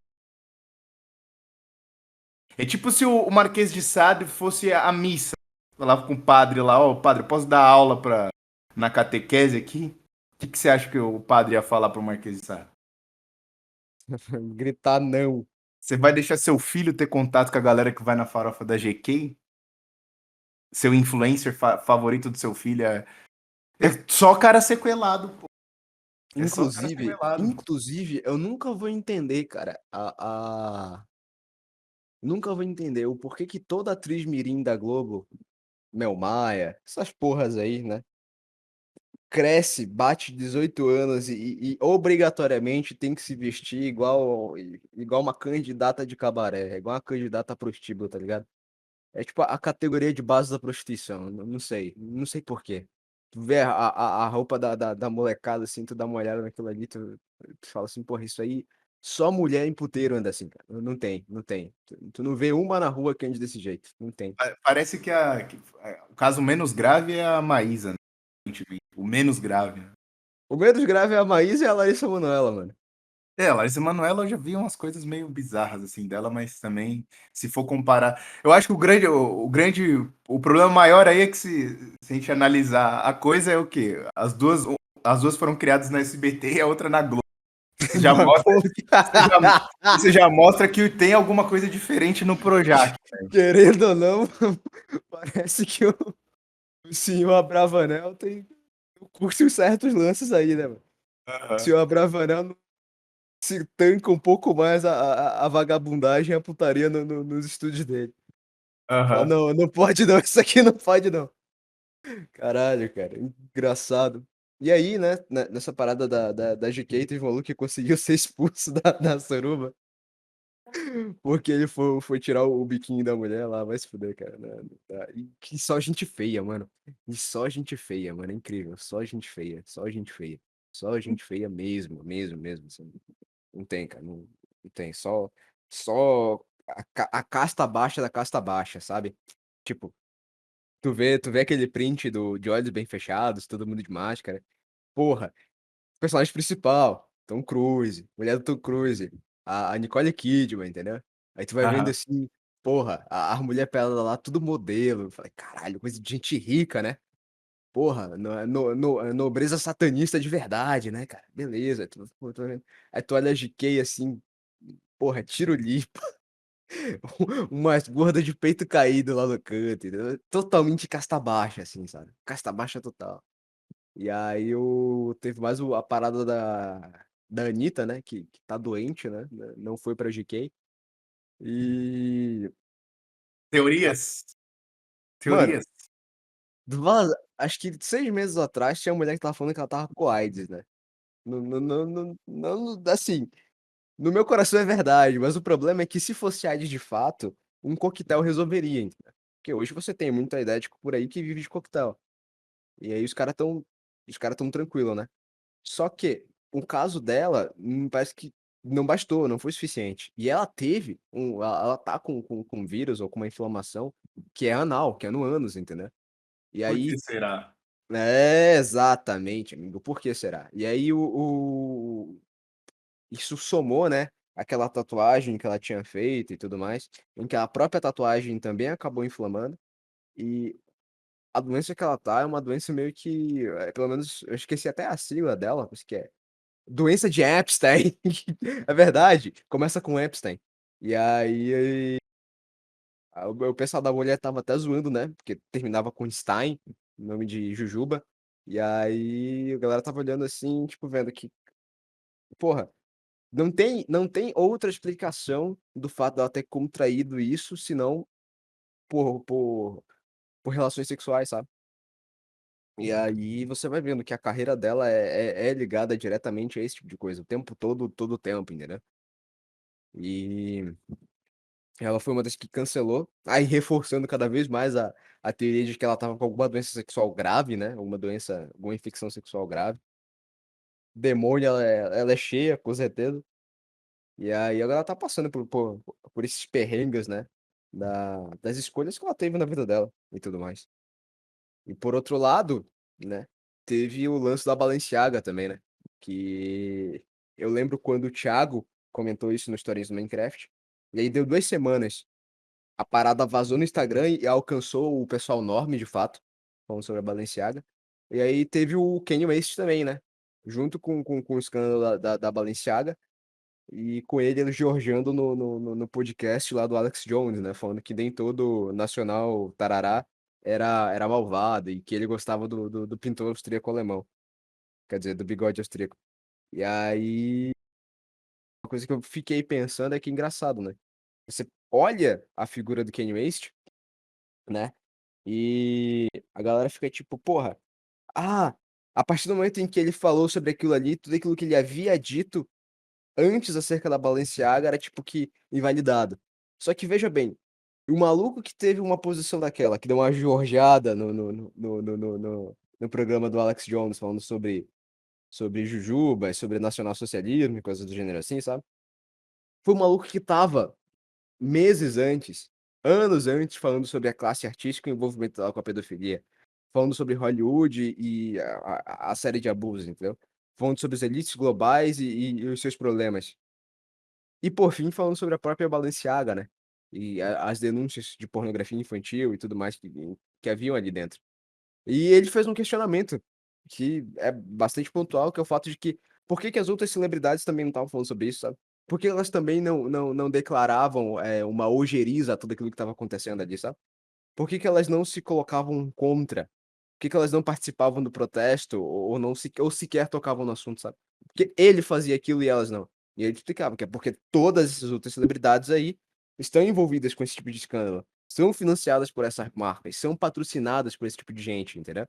É tipo se o Marquês de Sade fosse a missa. Falava com o padre lá, ó, padre, posso dar aula na catequese aqui? O que você acha que o padre ia falar pro Marquês de Sade? Gritar não. Você vai deixar seu filho ter contato com a galera que vai na farofa da GK? Seu influencer favorito do seu filho é só cara sequelado, pô. É só cara sequelado. Inclusive, eu nunca vou entender, cara, nunca vou entender o porquê que toda atriz mirim da Globo, Mel Maia, essas porras aí, né, cresce, bate 18 anos e obrigatoriamente tem que se vestir igual uma candidata de cabaré, igual uma candidata a prostíbulo, tá ligado? É tipo a categoria de base da prostituição, não sei por quê. Tu vê a roupa da molecada, assim, tu dá uma olhada naquilo ali, tu fala assim, porra, isso aí, só mulher em puteiro anda assim, cara. Não tem. Tu não vê uma na rua que ande desse jeito, não tem. Parece que o caso menos grave é a Maísa, né? O menos grave, né? O menos grave é a Maísa e a Larissa Manoela, mano. A Larissa Manoela eu já vi umas coisas meio bizarras assim dela, mas também, se for comparar. Eu acho que o problema maior aí é que se a gente analisar a coisa é o quê? As duas foram criadas na SBT e a outra na Globo. Isso já Mas, mostra, pô, isso já mostra que tem alguma coisa diferente no Projac. querendo ou não, parece que o senhor Abravanel curte uns certos lances aí, né, mano? O Aham, senhor Abravanel se tanca um pouco mais a vagabundagem e a putaria nos estúdios dele. Fala, aham. não, não pode não, isso aqui não pode não. Caralho, cara, engraçado. E aí, né, nessa parada da GK, teve um maluco que conseguiu ser expulso da suruba, porque ele foi tirar o biquinho da mulher lá, vai se fuder, cara. Não dá. E que só gente feia, mano. E só gente feia, mano, é incrível. Só gente feia, só gente feia. Só gente feia mesmo, mesmo, mesmo, assim. Não tem, cara, não tem. Só a casta baixa da casta baixa, sabe? Tipo, tu vê aquele print de olhos bem fechados, todo mundo de máscara. Porra, personagem principal, Tom Cruise, mulher do Tom Cruise, a Nicole Kidman, entendeu? Aí tu vai vendo Aham. assim, porra, a mulher pelada lá, tudo modelo. Eu falei, caralho, coisa de gente rica, né? Porra, nobreza satanista de verdade, né, cara? Beleza. Pô, tô vendo. Aí tu olha a GK assim, porra, tiro lipo, umas gordas de peito caído lá no canto, entendeu? Totalmente casta baixa, assim, sabe? Casta baixa total. E aí teve mais a parada da Anitta, né? Que tá doente, né? Não foi pra GK. E. Teorias? Mano, Teorias? acho que 6 meses atrás tinha uma mulher que tava falando que ela tava com AIDS, né? Assim, no meu coração é verdade, mas o problema é que se fosse AIDS de fato, um coquetel resolveria, entendeu? Porque hoje você tem muita ideia de por aí que vive de coquetel. E aí os caras tão tranquilos, né? Só que o caso dela, parece que não bastou, não foi suficiente. E ela ela tá com vírus ou com uma inflamação que é anal, que é no ânus, entendeu? E Por que aí, será? exatamente, amigo, por que será? E aí isso somou, né, aquela tatuagem que ela tinha feito e tudo mais, em que a própria tatuagem também acabou inflamando. E a doença que ela tá é uma doença meio que, pelo menos, eu esqueci até a sigla dela, mas que é doença de Epstein. É verdade, começa com Epstein. E aí, o pessoal da mulher tava até zoando, né? Porque terminava com Stein, nome de Jujuba. E aí, a galera tava olhando assim, tipo, vendo que, porra, não tem outra explicação do fato dela ter contraído isso, senão por relações sexuais, sabe? E aí você vai vendo que a carreira dela é ligada diretamente a esse tipo de coisa, o tempo todo o tempo, entendeu? E ela foi uma das que cancelou, aí reforçando cada vez mais a teoria de que ela tava com alguma doença sexual grave, né? Alguma infecção sexual grave. Demônio, ela é cheia, com certeza. E aí agora ela tá passando por esses perrengues, né? Das escolhas que ela teve na vida dela e tudo mais. E por outro lado, né, teve o lance da Balenciaga também, né? Que eu lembro quando o Thiago comentou isso no Stories do Minecraft. E aí deu 2 semanas. A parada vazou no Instagram e alcançou o pessoal enorme, de fato, falando sobre a Balenciaga. E aí teve o Kanye West também, né? Junto com o escândalo da Balenciaga. E com ele elogiando no podcast lá do Alex Jones, né? Falando que nem todo nacional tarará era malvado e que ele gostava do pintor austríaco alemão. Quer dizer, do bigode austríaco. E aí, uma coisa que eu fiquei pensando é que é engraçado, né? Você olha a figura do Kanye West, né? E a galera fica tipo, porra, a partir do momento em que ele falou sobre aquilo ali, tudo aquilo que ele havia dito antes acerca da Balenciaga era tipo que invalidado. Só que veja bem, o maluco que teve uma posição daquela, que deu uma jorjada no programa do Alex Jones falando sobre Jujuba, sobre nacionalsocialismo e coisas do gênero assim, sabe? Foi um maluco que tava meses antes, anos antes, falando sobre a classe artística e o envolvimento dela com a pedofilia. Falando sobre Hollywood e a série de abusos, entendeu? Falando sobre as elites globais e os seus problemas. E por fim, falando sobre a própria Balenciaga, né? E as denúncias de pornografia infantil e tudo mais que haviam ali dentro. E ele fez um questionamento que é bastante pontual, que é o fato de que Por que que as outras celebridades também não estavam falando sobre isso, sabe? Por que elas também não declaravam uma ojeriza a tudo aquilo que estava acontecendo ali, sabe? Por que que elas não se colocavam contra? Por que que elas não participavam do protesto ou não se, ou sequer tocavam no assunto, sabe? Porque ele fazia aquilo e elas não. E ele explicava que é porque todas essas outras celebridades aí estão envolvidas com esse tipo de escândalo, são financiadas por essas marcas, são patrocinadas por esse tipo de gente, entendeu?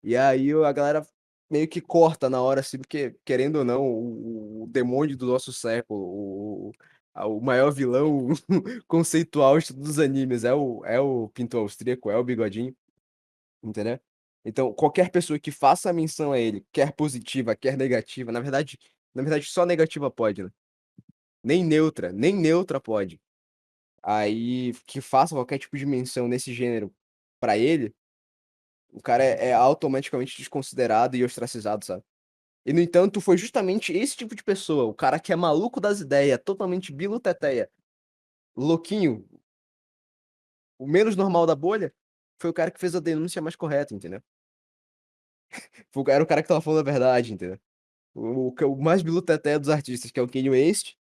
E aí a galera meio que corta na hora, assim, porque, querendo ou não, o demônio do nosso século, o maior vilão conceitual de todos os animes é o Pinto Austríaco, é o Bigodinho, entendeu? Então, qualquer pessoa que faça menção a ele, quer positiva, quer negativa, na verdade só negativa pode, né? Nem neutra pode. Aí, que faça qualquer tipo de menção nesse gênero pra ele, o cara é automaticamente desconsiderado e ostracizado, sabe? E, no entanto, foi justamente esse tipo de pessoa, o cara que é maluco das ideias, totalmente biluteteia, louquinho, o menos normal da bolha, foi o cara que fez a denúncia mais correta, entendeu? Era o cara que tava falando a verdade, entendeu? O mais biluteteia dos artistas, que é o Kanye West,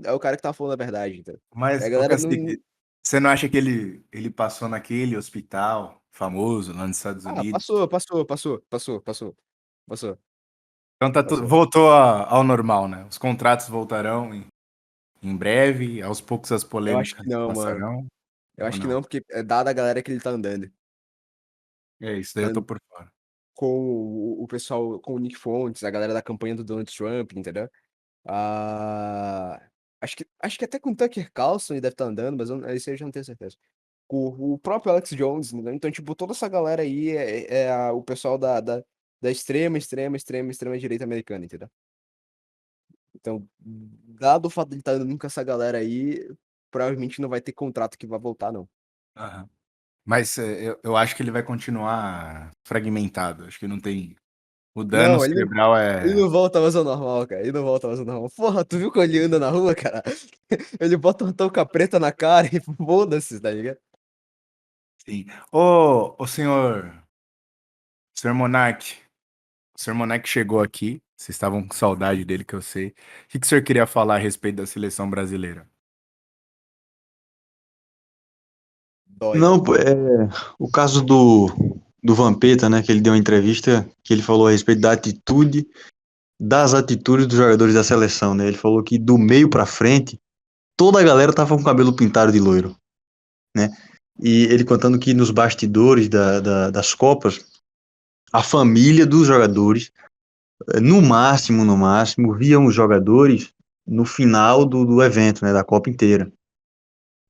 é o cara que tava falando a verdade, entendeu? E a Mas, ô galera não. Cacique, você não acha que ele passou naquele hospital famoso lá nos Estados Ah, Unidos? passou. Então Passou. voltou ao normal, né? Os contratos voltarão em breve, aos poucos as Eu acho que polêmicas não, mano. passarão, Eu ou acho que não? não, porque é dada a galera que ele tá andando. É isso, daí eu tô por fora. Com o pessoal, com o Nick Fontes, a galera da campanha do Donald Trump, entendeu? Ah, acho que até com o Tucker Carlson ele deve estar andando, mas esse aí eu já não tenho certeza. O próprio Alex Jones, entendeu? Então, tipo, toda essa galera aí é o pessoal da extrema direita americana, entendeu? Então, dado o fato de ele estar andando com essa galera aí, provavelmente não vai ter contrato que vai voltar, não. Aham. Mas eu acho que ele vai continuar fragmentado. Acho que não tem. O dano Não, cerebral ele é. não volta mais ao normal, cara. Ele não volta mais ao normal. Porra, tu viu quando ele anda na rua, cara? Ele bota uma touca preta na cara e foda-se, tá ligado? Sim. Ô, senhor Monark. O senhor Monark chegou aqui. Vocês estavam com saudade dele, que eu sei. O que o senhor queria falar a respeito da seleção brasileira? Dói. Não, pô, o caso do Vampeta, né, que ele deu uma entrevista que ele falou a respeito das atitudes dos jogadores da seleção, né? Ele falou que do meio pra frente, toda a galera tava com o cabelo pintado de loiro, né? E ele contando que nos bastidores das Copas, a família dos jogadores, no máximo, viam os jogadores no final do evento, né, da Copa inteira,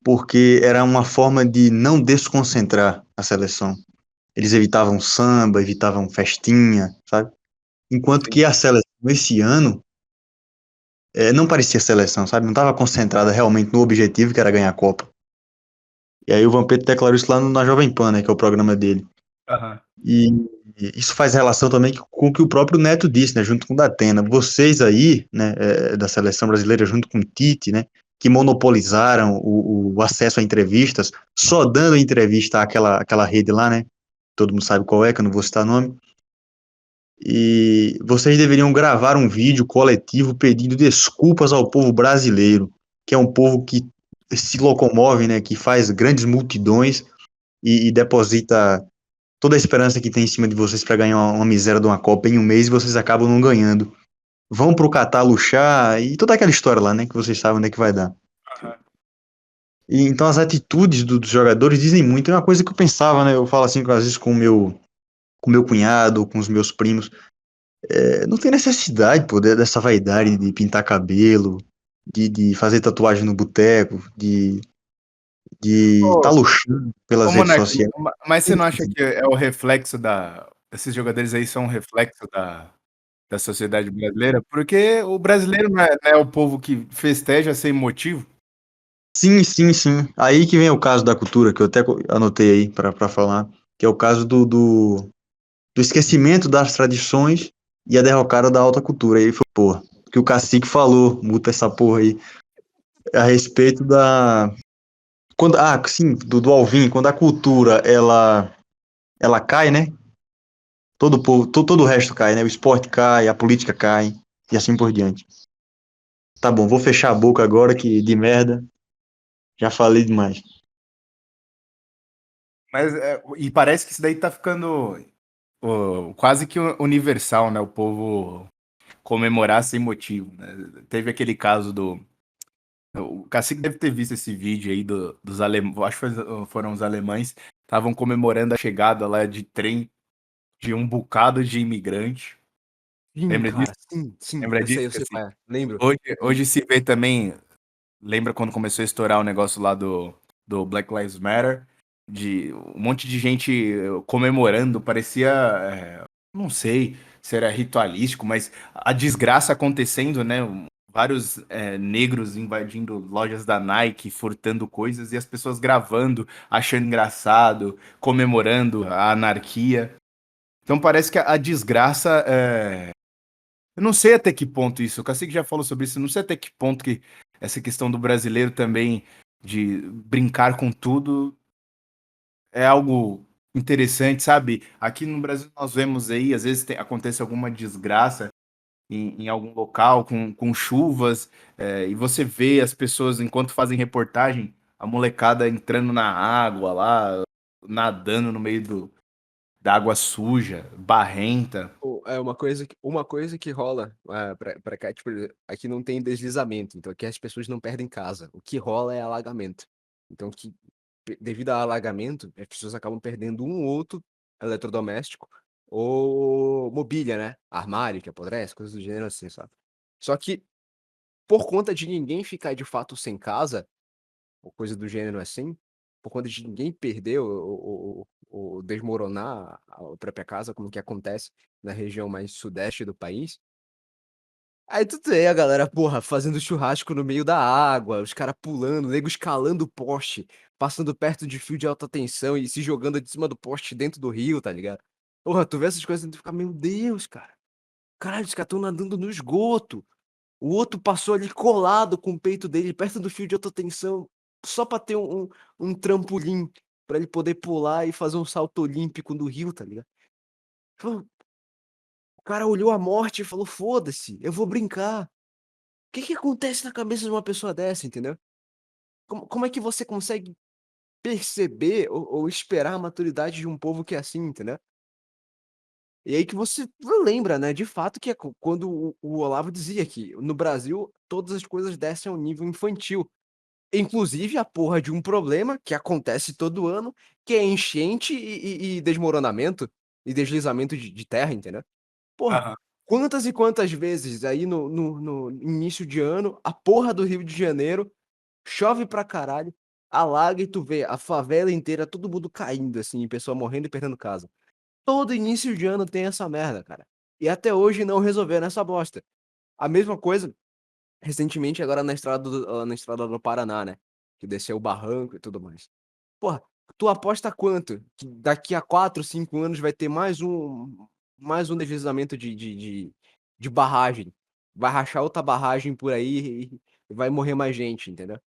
porque era uma forma de não desconcentrar a seleção. Eles evitavam samba, evitavam festinha, sabe? Enquanto Sim. que a seleção esse ano não parecia seleção, sabe? Não estava concentrada realmente no objetivo que era ganhar a Copa. E aí o Vampeta declarou isso lá na Jovem Pan, né, que é o programa dele. Aham. E isso faz relação também com o que o próprio Neto disse, né, junto com o Datena. Vocês aí, né, da seleção brasileira, junto com o Tite, né, que monopolizaram o acesso a entrevistas, só dando entrevista àquela rede lá, né, todo mundo sabe qual é, que eu não vou citar nome, e vocês deveriam gravar um vídeo coletivo pedindo desculpas ao povo brasileiro, que é um povo que se locomove, né, que faz grandes multidões e deposita toda a esperança que tem em cima de vocês para ganhar uma miséria de uma Copa em um mês e vocês acabam não ganhando. Vão pro Catar luxar e toda aquela história lá, né, que vocês sabem onde é que vai dar. Aham. E então as atitudes dos jogadores dizem muito. É uma coisa que eu pensava, né, eu falo assim às vezes com meu cunhado, com os meus primos. Não tem necessidade, pô, dessa vaidade de pintar cabelo, de fazer tatuagem no boteco, de tá Ô, luxando ô, pelas redes Monark, sociais. mas você não acha que é o reflexo da. Esses jogadores aí são um reflexo da sociedade brasileira? Porque o brasileiro não é o povo que festeja sem motivo. Sim, sim, sim. Aí que vem o caso da cultura, que eu até anotei aí pra falar, que é o caso do esquecimento das tradições e a derrocada da alta cultura. Aí foi, porra, que o Cacique falou, muta essa porra aí, a respeito sim, do Alvin, quando a cultura, ela cai, né? Todo o povo, todo o resto cai, né? O esporte cai, a política cai. e assim por diante. Tá bom, vou fechar a boca agora, que de merda, já falei demais. Mas, e parece que isso daí tá ficando quase que universal, né? O povo comemorar sem motivo, né? Teve aquele caso do. O Cacique deve ter visto esse vídeo aí dos alemães, acho que foram os alemães, estavam comemorando a chegada lá de trem de um bocado de imigrante. Sim, Lembra cara, disso? sim, Lembra disso, eu sei Cacique? qual é, lembro. Hoje se vê também. Lembra quando começou a estourar o negócio lá do Black Lives Matter? De um monte de gente comemorando, parecia, não sei se era ritualístico, mas a desgraça acontecendo, né? Vários negros invadindo lojas da Nike, furtando coisas e as pessoas gravando, achando engraçado, comemorando a anarquia. Então parece que a desgraça. Eu não sei até que ponto isso, o Cacique já falou sobre isso, eu não sei até que ponto que essa questão do brasileiro também de brincar com tudo é algo interessante, sabe? Aqui no Brasil nós vemos aí, às vezes acontece alguma desgraça em algum local com chuvas, e você vê as pessoas, enquanto fazem reportagem, a molecada entrando na água lá, nadando no meio da água suja, barrenta. É uma coisa que rola pra cá, tipo, aqui não tem deslizamento, então aqui as pessoas não perdem casa. O que rola é alagamento. Então, devido ao alagamento, as pessoas acabam perdendo um ou outro eletrodoméstico ou mobília, né? Armário que apodrece, coisas do gênero assim, sabe? Só que, por conta de ninguém ficar de fato sem casa, ou coisa do gênero assim, por conta de ninguém perder ou desmoronar a própria casa, como que acontece na região mais sudeste do país. Aí tu tem a galera, porra, fazendo churrasco no meio da água, os caras pulando, nego escalando o poste, passando perto de fio de alta tensão e se jogando de cima do poste dentro do rio, tá ligado? Porra, tu vê essas coisas e tu fica, meu Deus, cara. Caralho, os caras tão nadando no esgoto. O outro passou ali colado com o peito dele, perto do fio de alta tensão, só pra ter um trampolim, pra ele poder pular e fazer um salto olímpico no rio, tá ligado? Pô, o cara olhou a morte e falou: "Foda-se, eu vou brincar". O que que acontece na cabeça de uma pessoa dessa, entendeu? Como é que você consegue perceber ou esperar a maturidade de um povo que é assim, entendeu? E aí que você lembra, né, de fato que é quando o Olavo dizia que no Brasil todas as coisas descem ao nível infantil. Inclusive a porra de um problema que acontece todo ano, que é enchente e desmoronamento e deslizamento de terra, entendeu? Porra, Aham. quantas e quantas vezes aí no início de ano, a porra do Rio de Janeiro chove pra caralho, alaga e tu vê a favela inteira, todo mundo caindo, assim, pessoa morrendo e perdendo casa. Todo início de ano tem essa merda, cara. E até hoje não resolveram essa bosta. A mesma coisa recentemente agora na estrada do Paraná, né, que desceu o barranco e tudo mais. Porra, tu aposta quanto que daqui a 4, 5 anos vai ter mais um deslizamento de barragem? Vai rachar outra barragem por aí e vai morrer mais gente, entendeu?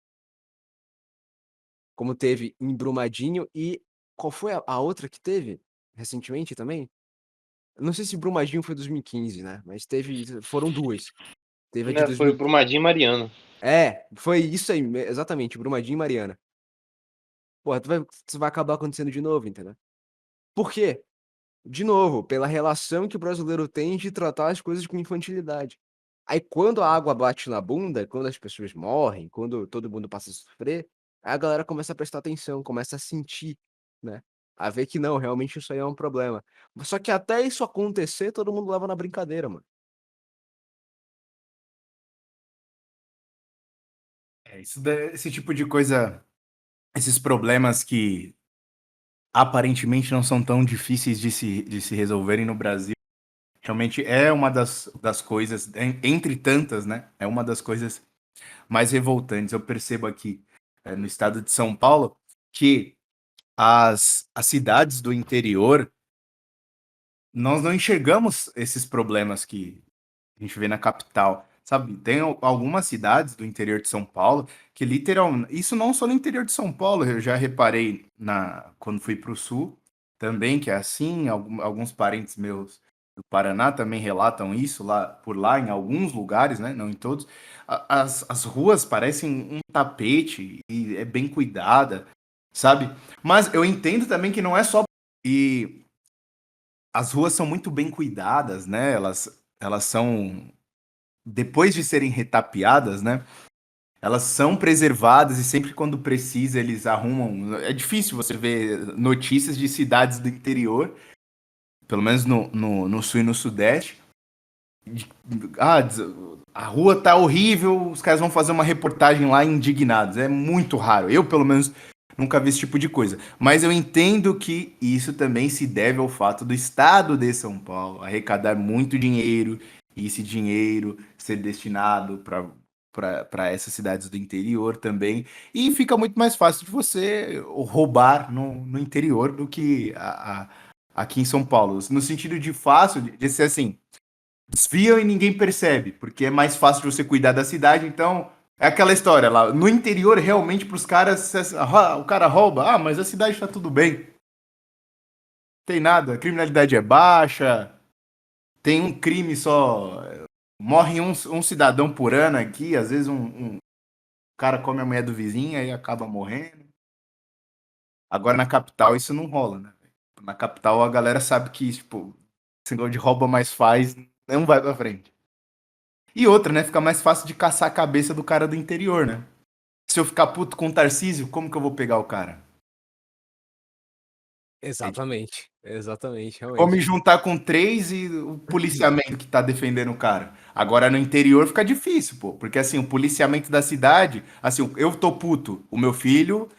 Como teve em Brumadinho e qual foi a outra que teve recentemente também? Não sei se Brumadinho foi 2015, né, mas foram 2. Teve a de Né, foi 2000. Brumadinho e Mariana. Foi isso aí, exatamente, Brumadinho e Mariana. Porra, isso vai acabar acontecendo de novo, entendeu? Por quê? De novo, pela relação que o brasileiro tem de tratar as coisas com infantilidade. Aí quando a água bate na bunda, quando as pessoas morrem, quando todo mundo passa a sofrer, aí a galera começa a prestar atenção, começa a sentir, né? A ver que não, realmente isso aí é um problema. Só que até isso acontecer, todo mundo leva na brincadeira, mano. Esse tipo de coisa, esses problemas que aparentemente não são tão difíceis de se resolverem no Brasil, realmente é uma das coisas, entre tantas, né? É uma das coisas mais revoltantes. Eu percebo aqui, no estado de São Paulo, que as cidades do interior, nós não enxergamos esses problemas que a gente vê na capital, sabe? Tem algumas cidades do interior de São Paulo que literalmente, isso não só no interior de São Paulo, eu já reparei quando fui para o sul também, que é assim, alguns parentes meus do Paraná também relatam isso lá por lá, em alguns lugares, né? Não em todos. As ruas parecem um tapete e é bem cuidada, sabe? Mas eu entendo também que não é só. E as ruas são muito bem cuidadas, né? Elas são. Depois de serem retapeadas, né? Elas são preservadas e sempre quando precisa eles arrumam. É difícil você ver notícias de cidades do interior, pelo menos no sul e no sudeste. de- ah, a rua tá horrível, os caras vão fazer uma reportagem lá indignados. É muito raro. Eu, pelo menos, nunca vi esse tipo de coisa. Mas eu entendo que isso também se deve ao fato do estado de São Paulo arrecadar muito dinheiro e esse dinheiro ser destinado para essas cidades do interior também. E fica muito mais fácil de você roubar no interior do que aqui em São Paulo. No sentido de fácil, de ser assim, desviam e ninguém percebe, porque é mais fácil de você cuidar da cidade, então é aquela história lá. No interior, realmente, para os caras, o cara rouba, mas a cidade está tudo bem, tem nada, a criminalidade é baixa, tem um crime só, morre um cidadão por ano aqui, às vezes um cara come a mulher do vizinho e acaba morrendo. Agora na capital isso não rola, né? Na capital a galera sabe que, tipo, esse negócio de rouba mais faz, não vai pra frente. E outra, né? Fica mais fácil de caçar a cabeça do cara do interior, né? Se eu ficar puto com o Tarcísio, como que eu vou pegar o cara? É Exatamente, exatamente, Vou me realmente. juntar com três e o policiamento que tá defendendo o cara. Agora no interior fica difícil, pô. Porque assim, o policiamento da cidade, assim, eu tô puto, o meu filho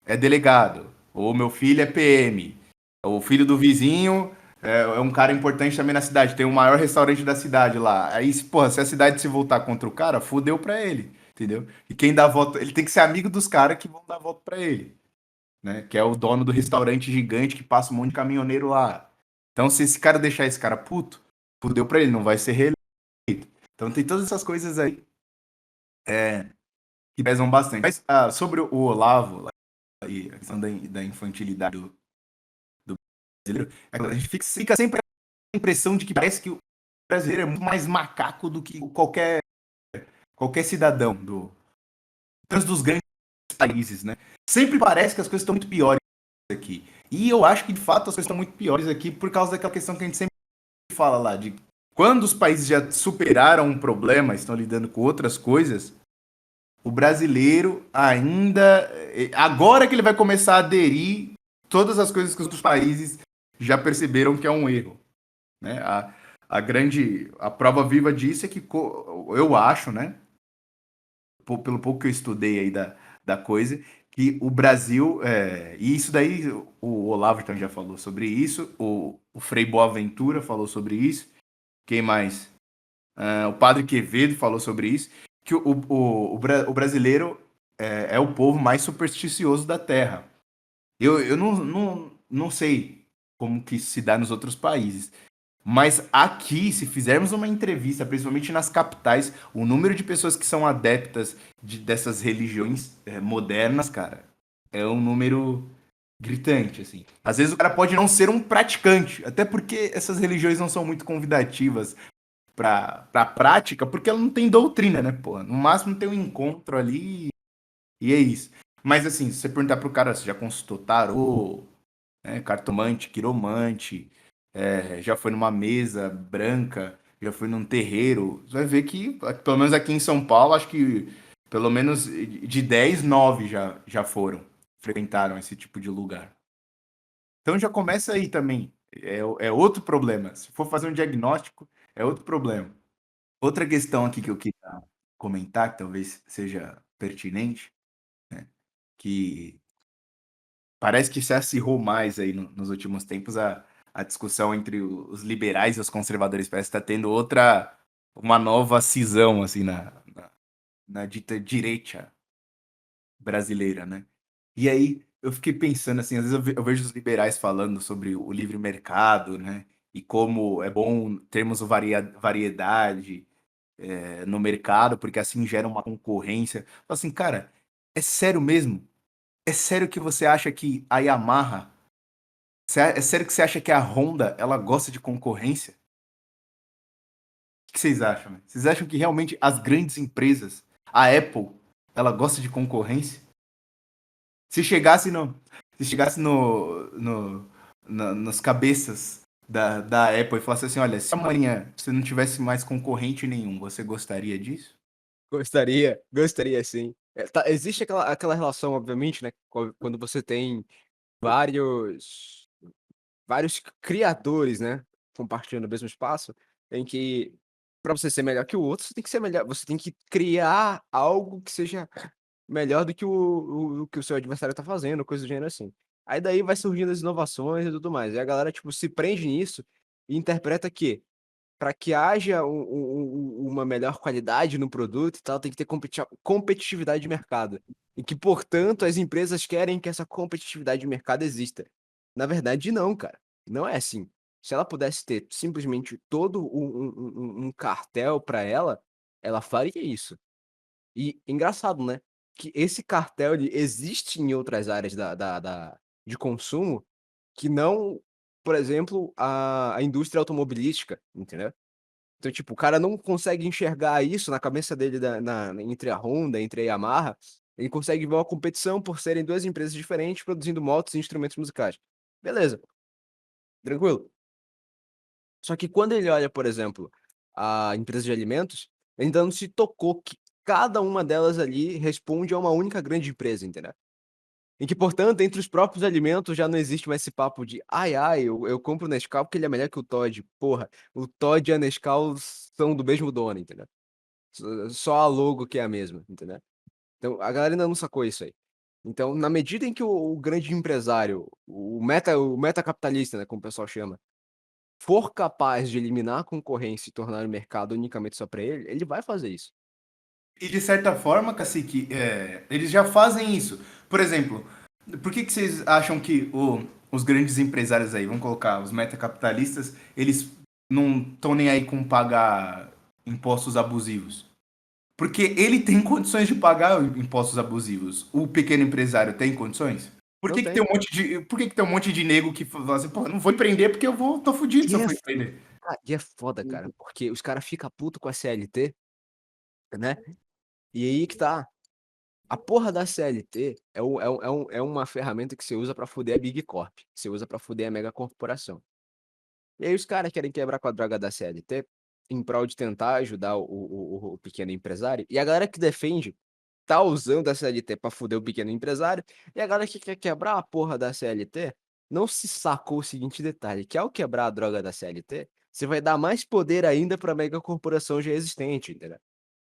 é delegado, ou o meu filho é PM, o filho do vizinho é um cara importante também na cidade, tem o maior restaurante da cidade lá. Aí, porra, se a cidade se voltar contra o cara, fudeu pra ele, entendeu? E quem dá voto, ele tem que ser amigo dos caras que vão dar voto pra ele, né? Que é o dono do restaurante gigante que passa um monte de caminhoneiro lá. Então, se esse cara deixar esse cara puto, fudeu pra ele, não vai ser reeleito. Então, tem todas essas coisas aí que pesam bastante. Mas sobre o Olavo lá, e a questão da infantilidade do brasileiro, a gente fica sempre a impressão de que parece que o brasileiro é muito mais macaco do que qualquer cidadão dos grandes países, né? Sempre parece que as coisas estão muito piores aqui. E eu acho que, de fato, as coisas estão muito piores aqui por causa daquela questão que a gente sempre fala lá, de quando os países já superaram um problema, estão lidando com outras coisas, o brasileiro ainda. Agora que ele vai começar a aderir todas as coisas que os outros países já perceberam que é um erro. Né? A prova viva disso é que eu acho, né? Pelo pouco que eu estudei aí da coisa, que o Brasil, e isso daí o Olavo então já falou sobre isso, o Frei Boaventura falou sobre isso, quem mais? O Padre Quevedo falou sobre isso, que o brasileiro é o povo mais supersticioso da Terra. Eu não sei como que isso se dá nos outros países, mas aqui, se fizermos uma entrevista, principalmente nas capitais, o número de pessoas que são adeptas dessas religiões modernas, cara, é um número gritante, assim. Às vezes o cara pode não ser um praticante, até porque essas religiões não são muito convidativas pra prática, porque ela não tem doutrina, né, pô? No máximo tem um encontro ali e é isso. Mas assim, se você perguntar pro cara se já consultou tarô, cartomante, quiromante, já foi numa mesa branca, já foi num terreiro. Você vai ver que, pelo menos aqui em São Paulo, acho que pelo menos de 10 9 já foram, frequentaram esse tipo de lugar. Então já começa aí também. É outro problema. Se for fazer um diagnóstico, é outro problema. Outra questão aqui que eu queria comentar, que talvez seja pertinente, que parece que se acirrou mais aí nos últimos tempos a discussão entre os liberais e os conservadores. Parece que está tendo uma nova cisão assim na dita direita brasileira, né? E aí eu fiquei pensando assim, às vezes eu vejo os liberais falando sobre o livre mercado, né? E como é bom termos variedade no mercado, porque assim gera uma concorrência. Eu falo assim, cara, é sério mesmo? É sério que você acha que a Yamaha é sério que você acha que a Honda ela gosta de concorrência? que vocês acham? Né? Vocês acham que realmente as grandes empresas, a Apple, ela gosta de concorrência? Se chegasse no, se chegasse nas cabeças da Apple e falasse assim, olha, se amanhã você não tivesse mais concorrente nenhum, você gostaria disso? Gostaria sim. Existe aquela relação, obviamente, né? Quando você tem vários, vários criadores, né? Compartilhando o mesmo espaço, em que para você ser melhor que o outro, você tem que ser melhor, você tem que criar algo que seja melhor do que o que o seu adversário tá fazendo, coisa do gênero assim. Aí daí vai surgindo as inovações e tudo mais. E a galera, tipo, se prende nisso e interpreta que para que haja uma melhor qualidade no produto e tal, tem que ter competitividade de mercado. E que, portanto, as empresas querem que essa competitividade de mercado exista. Na verdade, não, cara. Não é assim. Se ela pudesse ter simplesmente todo um cartel para ela, ela faria isso. E engraçado, né? Que esse cartel ele existe em outras áreas de consumo que não, por exemplo, a indústria automobilística, entendeu? Então, tipo, o cara não consegue enxergar isso na cabeça dele entre a Honda, entre a Yamaha. Ele consegue ver uma competição por serem duas empresas diferentes produzindo motos e instrumentos musicais. Beleza, tranquilo. Só que quando ele olha, por exemplo, a empresa de alimentos, ele ainda não se tocou que cada uma delas ali responde a uma única grande empresa, entendeu? E que, portanto, entre os próprios alimentos já não existe mais esse papo de eu compro o Nescau porque ele é melhor que o Toddy. Porra, o Toddy e a Nescau são do mesmo dono, entendeu? Só a logo que é a mesma, entendeu? Então, a galera ainda não sacou isso aí. Então, na medida em que o grande empresário, o metacapitalista, né, como o pessoal chama, for capaz de eliminar a concorrência e tornar o mercado unicamente só para ele vai fazer isso. E de certa forma, Cacique, eles já fazem isso. Por exemplo, por que vocês acham que os grandes empresários aí, vamos colocar os metacapitalistas, eles não estão nem aí com pagar impostos abusivos? Porque ele tem condições de pagar impostos abusivos. O pequeno empresário tem condições? Não tem. Por que tem um monte de nego que fala assim, pô, não vou empreender porque tô fudido se eu for empreender. E é foda, cara, porque os caras ficam putos com a CLT, né? E aí que tá. A porra da CLT é uma ferramenta que você usa pra fuder a Big Corp. Você usa pra fuder a mega corporação. E aí os caras querem quebrar com a droga da CLT em prol de tentar ajudar o pequeno empresário. E a galera que defende tá usando a CLT pra fuder o pequeno empresário. E a galera que quer quebrar a porra da CLT não se sacou o seguinte detalhe, que ao quebrar a droga da CLT, você vai dar mais poder ainda pra mega corporação já existente, entendeu?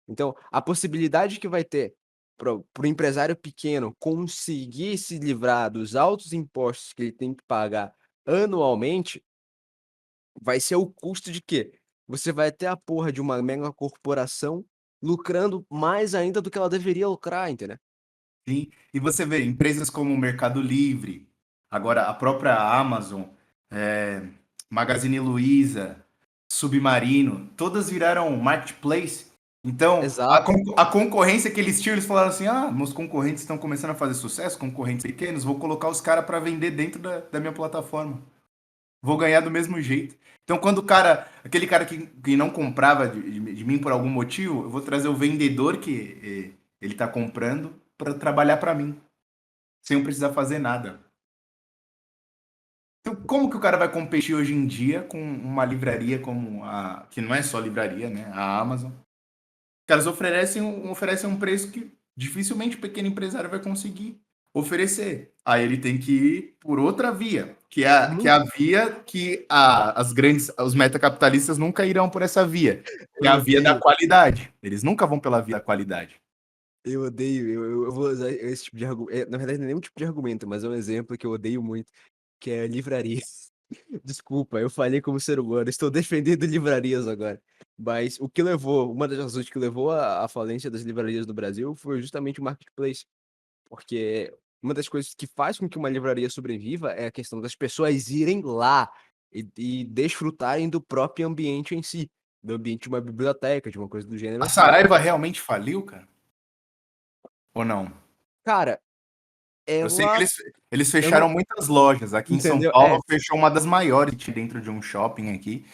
Então, a possibilidade que vai ter para o empresário pequeno conseguir se livrar dos altos impostos que ele tem que pagar anualmente vai ser o custo de quê? Você vai ter a porra de uma mega corporação lucrando mais ainda do que ela deveria lucrar, entendeu? Sim. E você vê empresas como o Mercado Livre, agora a própria Amazon, é, Magazine Luiza, Submarino, todas viraram marketplace. Então, Exato. a concorrência que eles tinham, eles falaram assim: ah, meus concorrentes estão começando a fazer sucesso, concorrentes pequenos, vou colocar os caras para vender dentro da minha plataforma. Vou ganhar do mesmo jeito. Então, quando aquele cara que não comprava de mim por algum motivo, eu vou trazer o vendedor que ele está comprando para trabalhar para mim, sem eu precisar fazer nada. Então, como que o cara vai competir hoje em dia com uma livraria como que não é só livraria, né? A Amazon. Os caras oferecem um preço que dificilmente o pequeno empresário vai conseguir oferecer. Aí ele tem que ir por outra via, que é a via que os metacapitalistas nunca irão por essa via, que é Eu a via da odeio, qualidade. Eles nunca vão pela via da qualidade. eu odeio, eu vou usar esse tipo de argumento. Na verdade, não é nenhum tipo de argumento, mas é um exemplo que eu odeio muito, que é livraria. Desculpa, eu falei como ser humano, estou defendendo livrarias agora. Mas o que levou, uma das razões que levou à falência das livrarias no Brasil foi justamente o marketplace. Porque uma das coisas que faz com que uma livraria sobreviva é a questão das pessoas irem lá e desfrutarem do próprio ambiente em si, do ambiente de uma biblioteca, de uma coisa do gênero A assim. Saraiva realmente faliu, cara? Ou não? Cara, Eu sei que ela. eles Eu fecharam não. muitas lojas. Aqui em São Entendeu? Paulo fechou uma das maiores dentro de um shopping aqui.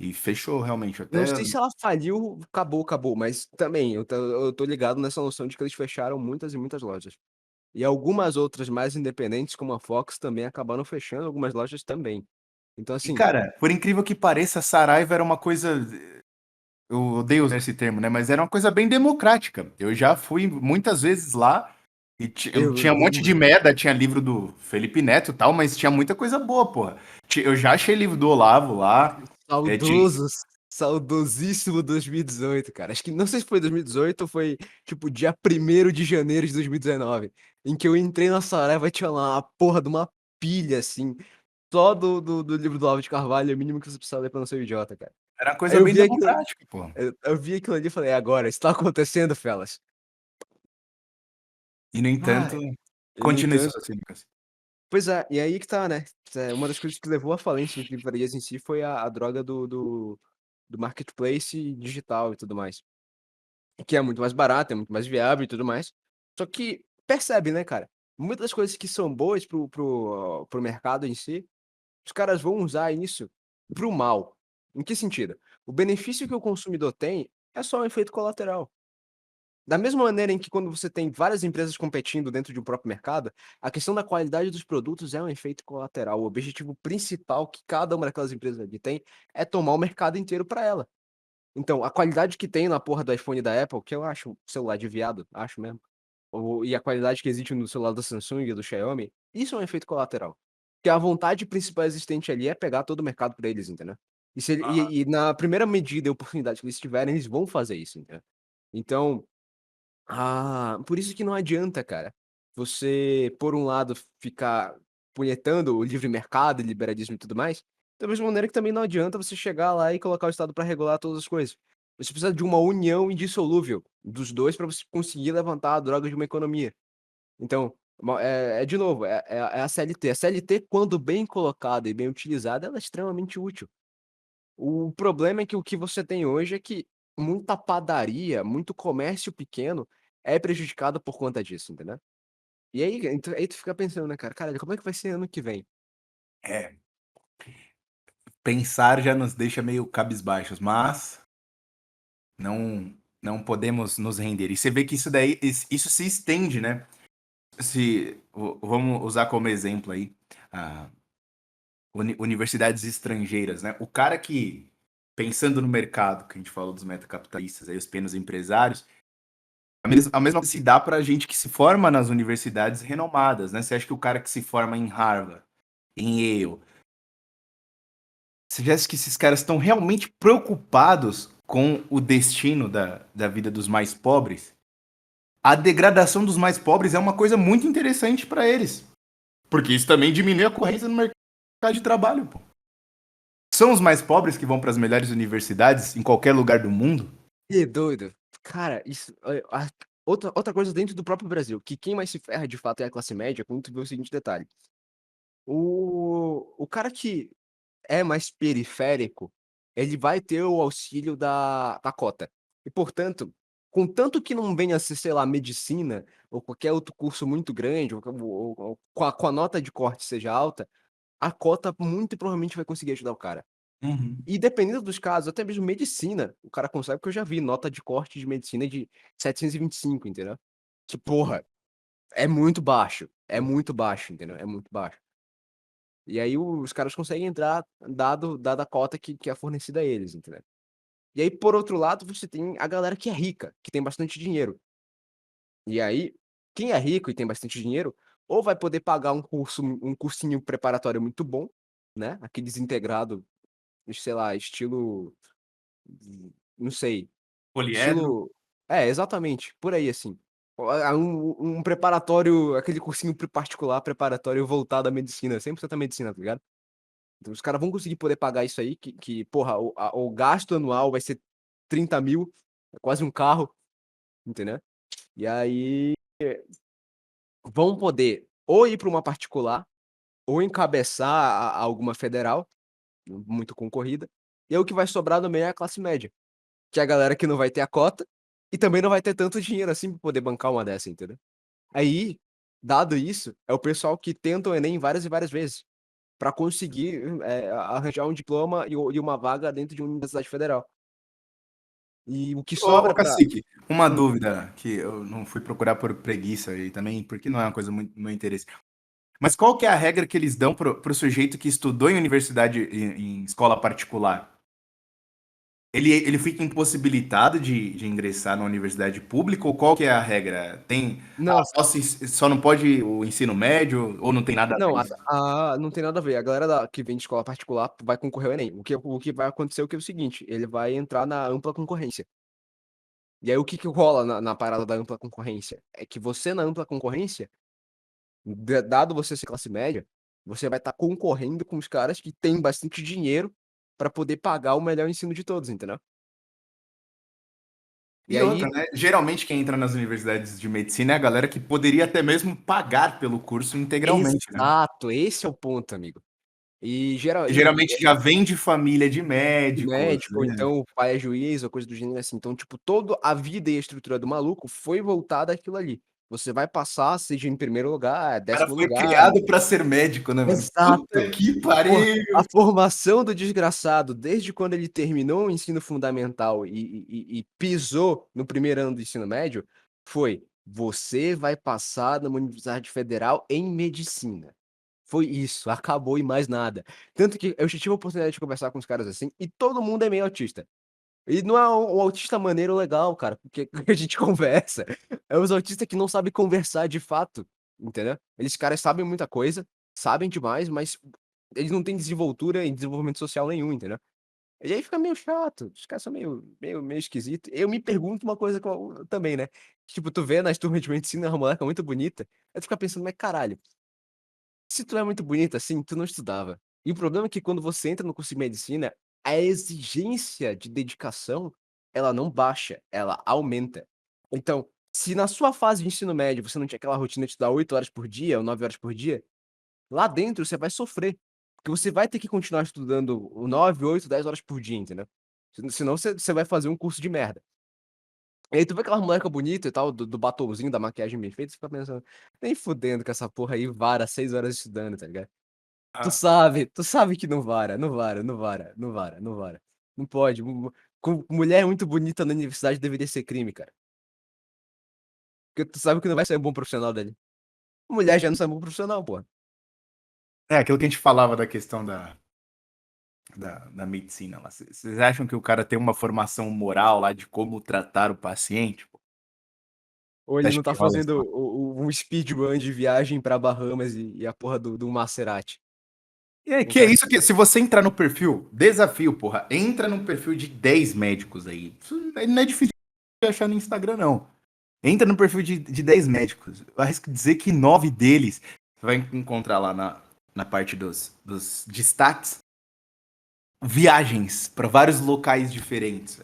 E fechou, realmente. Não Até sei se ela faliu, acabou, mas também eu tô ligado nessa noção de que eles fecharam muitas e muitas lojas. E algumas outras mais independentes, como a Fox, também acabaram fechando algumas lojas também. Então, E, assim, cara, por incrível que pareça, Saraiva era uma coisa. Eu odeio usar esse termo, né? Mas era uma coisa bem democrática. Eu já fui muitas vezes lá e eu tinha um monte de lembro. merda, tinha livro do Felipe Neto e tal, mas tinha muita coisa boa, porra. Eu já achei livro do Olavo lá. Saudoso, saudosíssimo 2018, cara. Acho que não sei se foi 2018 ou foi tipo dia 1º de janeiro de 2019, em que eu entrei na Saraiva e tinha lá uma porra de uma pilha, assim, só do livro do Olavo de Carvalho, é o mínimo que você precisa ler pra não ser um idiota, cara. Era uma Aí coisa eu bem vi aquilo, democrática, porra. eu vi aquilo ali e falei, é agora, isso tá acontecendo, fellas. E, no Ah, entanto, e no continue seu entanto, raciocínio, Cássio. pois é, e aí que tá, né? Uma das coisas que levou à falência das livrarias em si foi a droga do marketplace digital e tudo mais. Que é muito mais barato, é muito mais viável e tudo mais. Só que percebe, né, cara? Muitas das coisas que são boas pro mercado em si, os caras vão usar isso pro mal. Em que sentido? O benefício que o consumidor tem é só um efeito colateral. Da mesma maneira em que quando você tem várias empresas competindo dentro de um próprio mercado, a questão da qualidade dos produtos é um efeito colateral. O objetivo principal que cada uma daquelas empresas ali tem é tomar o mercado inteiro para ela. Então, a qualidade que tem na porra do iPhone da Apple, que eu acho um celular de viado, acho mesmo, e a qualidade que existe no celular da Samsung e do Xiaomi, isso é um efeito colateral. Porque a vontade principal existente ali é pegar todo o mercado para eles, entendeu? E, e na primeira medida e oportunidade que eles tiverem, eles vão fazer isso, entendeu? Então, por isso que não adianta, cara, você, por um lado, ficar punhetando o livre mercado e liberalismo e tudo mais, da mesma maneira que também não adianta você chegar lá e colocar o Estado para regular todas as coisas. Você precisa de uma união indissolúvel dos dois para você conseguir levantar a droga de uma economia. Então, de novo, é a CLT. A CLT, quando bem colocada e bem utilizada, ela é extremamente útil. O problema é que o que você tem hoje é que muita padaria, muito comércio pequeno é prejudicado por conta disso, entendeu? E aí, aí tu fica pensando, né, cara? Caralho, como é que vai ser ano que vem? É, pensar já nos deixa meio cabisbaixos, mas não podemos nos render. E você vê que isso daí, isso se estende, né? Vamos usar como exemplo aí, a universidades estrangeiras, né? O cara que, pensando no mercado, que a gente falou dos metacapitalistas, aí os pequenos empresários, a mesma coisa se dá para a gente que se forma nas universidades renomadas, né? Você acha que o cara que se forma em Harvard, em Yale, você acha que esses caras estão realmente preocupados com o destino da vida dos mais pobres? A degradação dos mais pobres é uma coisa muito interessante para eles, porque isso também diminui a concorrência no mercado de trabalho, pô. São os mais pobres que vão para as melhores universidades em qualquer lugar do mundo? Que doido. Cara, isso. Outra coisa dentro do próprio Brasil, que quem mais se ferra de fato é a classe média, quando tu vê o seguinte detalhe. O cara que é mais periférico, ele vai ter o auxílio da cota. E, portanto, contanto que não venha a ser, sei lá, medicina ou qualquer outro curso muito grande, ou com a nota de corte seja alta, a cota muito provavelmente vai conseguir ajudar o cara. Uhum. E dependendo dos casos, até mesmo medicina, o cara consegue, porque eu já vi nota de corte de medicina de 725, entendeu? Que, porra, é muito baixo, entendeu? É muito baixo. E aí os caras conseguem entrar dada a cota que é fornecida a eles, entendeu? E aí, por outro lado, você tem a galera que é rica, que tem bastante dinheiro. E aí, quem é rico e tem bastante dinheiro, ou vai poder pagar um cursinho preparatório muito bom, né? Aqueles integrado, sei lá, estilo, não sei, Poliedro? estilo, exatamente, por aí assim. Um preparatório, aquele cursinho particular preparatório voltado à medicina, 100% à medicina, tá ligado? Então, os caras vão conseguir poder pagar isso aí, porra, o gasto anual vai ser 30 mil, é quase um carro, entendeu? E aí vão poder ou ir para uma particular, ou encabeçar alguma federal, muito concorrida, e aí o que vai sobrar no meio é a classe média, que é a galera que não vai ter a cota, e também não vai ter tanto dinheiro assim para poder bancar uma dessa, entendeu? Aí, dado isso, é o pessoal que tenta o Enem várias e várias vezes. para conseguir arranjar um diploma e uma vaga dentro de uma universidade federal. E o que sobra Ô, para. Cacique, uma dúvida que eu não fui procurar por preguiça e também porque não é uma coisa muito do meu interesse. Mas qual que é a regra que eles dão pro sujeito que estudou em universidade, em escola particular? Ele fica impossibilitado de ingressar na universidade pública ou qual que é a regra? Tem, Não, só não pode o ensino médio ou não tem nada a não, ver isso? não tem nada a ver. A galera que vem de escola particular vai concorrer ao Enem. O que vai acontecer é o seguinte: ele vai entrar na ampla concorrência. E aí o que rola na parada da ampla concorrência? É que você na ampla concorrência, dado você ser classe média, você vai estar concorrendo com os caras que têm bastante dinheiro para poder pagar o melhor ensino de todos, entendeu? E E outra, aí, né? Geralmente quem entra nas universidades de medicina é a galera que poderia até mesmo pagar pelo curso integralmente, né? exato, esse é o ponto, amigo. E E geralmente já vem de família de médicos, médico, ou né? então o pai é juiz, ou coisa do gênero assim. Então, tipo, toda a vida e a estrutura do maluco foi voltada àquilo ali. Você vai passar, seja em primeiro lugar, O cara décimo foi lugar. criado pra ser médico, né, mano? Puta Exato. que Porra, pariu! a formação do desgraçado, desde quando ele terminou o ensino fundamental e pisou no primeiro ano do ensino médio, foi: você vai passar numa universidade federal em medicina. Foi isso, acabou e mais nada. Tanto que eu já tive a oportunidade de conversar com os caras assim, e todo mundo é meio autista. E não é um autista maneiro legal, cara, porque a gente conversa. É os autistas que não sabem conversar de fato, entendeu? Eles caras sabem muita coisa, sabem demais, mas eles não têm desenvoltura em desenvolvimento social nenhum, entendeu? E aí fica meio chato, os caras são meio esquisitos. Eu me pergunto uma coisa também, né? Tipo, tu vê nas turmas de medicina uma moleca muito bonita, aí tu fica pensando, mas caralho, se tu é muito bonita assim, tu não estudava. E o problema é que quando você entra no curso de medicina, a exigência de dedicação, ela não baixa, ela aumenta. Então, se na sua fase de ensino médio você não tinha aquela rotina de estudar 8 horas por dia ou 9 horas por dia, lá dentro você vai sofrer. Porque você vai ter que continuar estudando 9, 8, 10 horas por dia, entendeu? Senão você vai fazer um curso de merda. E aí tu vê aquela moleca bonita e tal, do batomzinho, da maquiagem bem feita, você fica pensando, nem fudendo que essa porra aí vara 6 horas estudando, tá ligado? Ah, Tu sabe que não vara, não vara, não vara, não vara, não vara. Não pode. Com mulher muito bonita na universidade deveria ser crime, cara. Porque tu sabe que não vai ser um bom profissional dele. Mulher já não sai um bom profissional, pô. é aquilo que a gente falava da questão da medicina lá. Vocês acham que o cara tem uma formação moral lá de como tratar o paciente? Pô? Ou Você ele acha não tá que rola isso? fazendo um speedrun de viagem pra Bahamas e a porra do Maserati. É, Um que é cara. isso que, se você entrar no perfil, desafio, porra, entra no perfil de 10 médicos aí. Isso não é difícil de achar no Instagram, não. Entra no perfil de 10 médicos. Eu arrisco dizer que 9 deles você vai encontrar lá na parte dos destaques viagens para vários locais diferentes.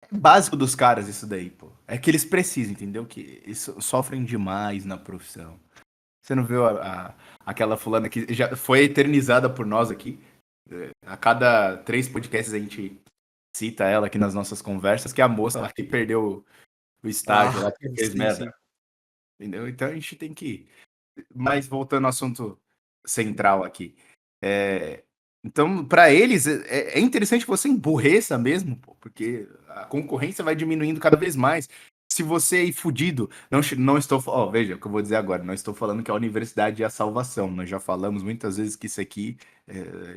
É básico dos caras isso daí, pô. É que eles precisam, entendeu? Que eles sofrem demais na profissão. Você não viu aquela fulana que já foi eternizada por nós aqui? A cada 3 podcasts a gente cita ela aqui nas nossas conversas, que é a moça lá que perdeu o estágio lá, Ah, que fez sim, merda. sim. Entendeu? Então a gente tem que. Mas voltando ao assunto central aqui. É, então, para eles, é interessante que você emburreça mesmo, pô, porque a concorrência vai diminuindo cada vez mais. Se você ir fudido, não estou. Ó, veja o que eu vou dizer agora. Não estou falando que a universidade é a salvação. Nós já falamos muitas vezes que isso aqui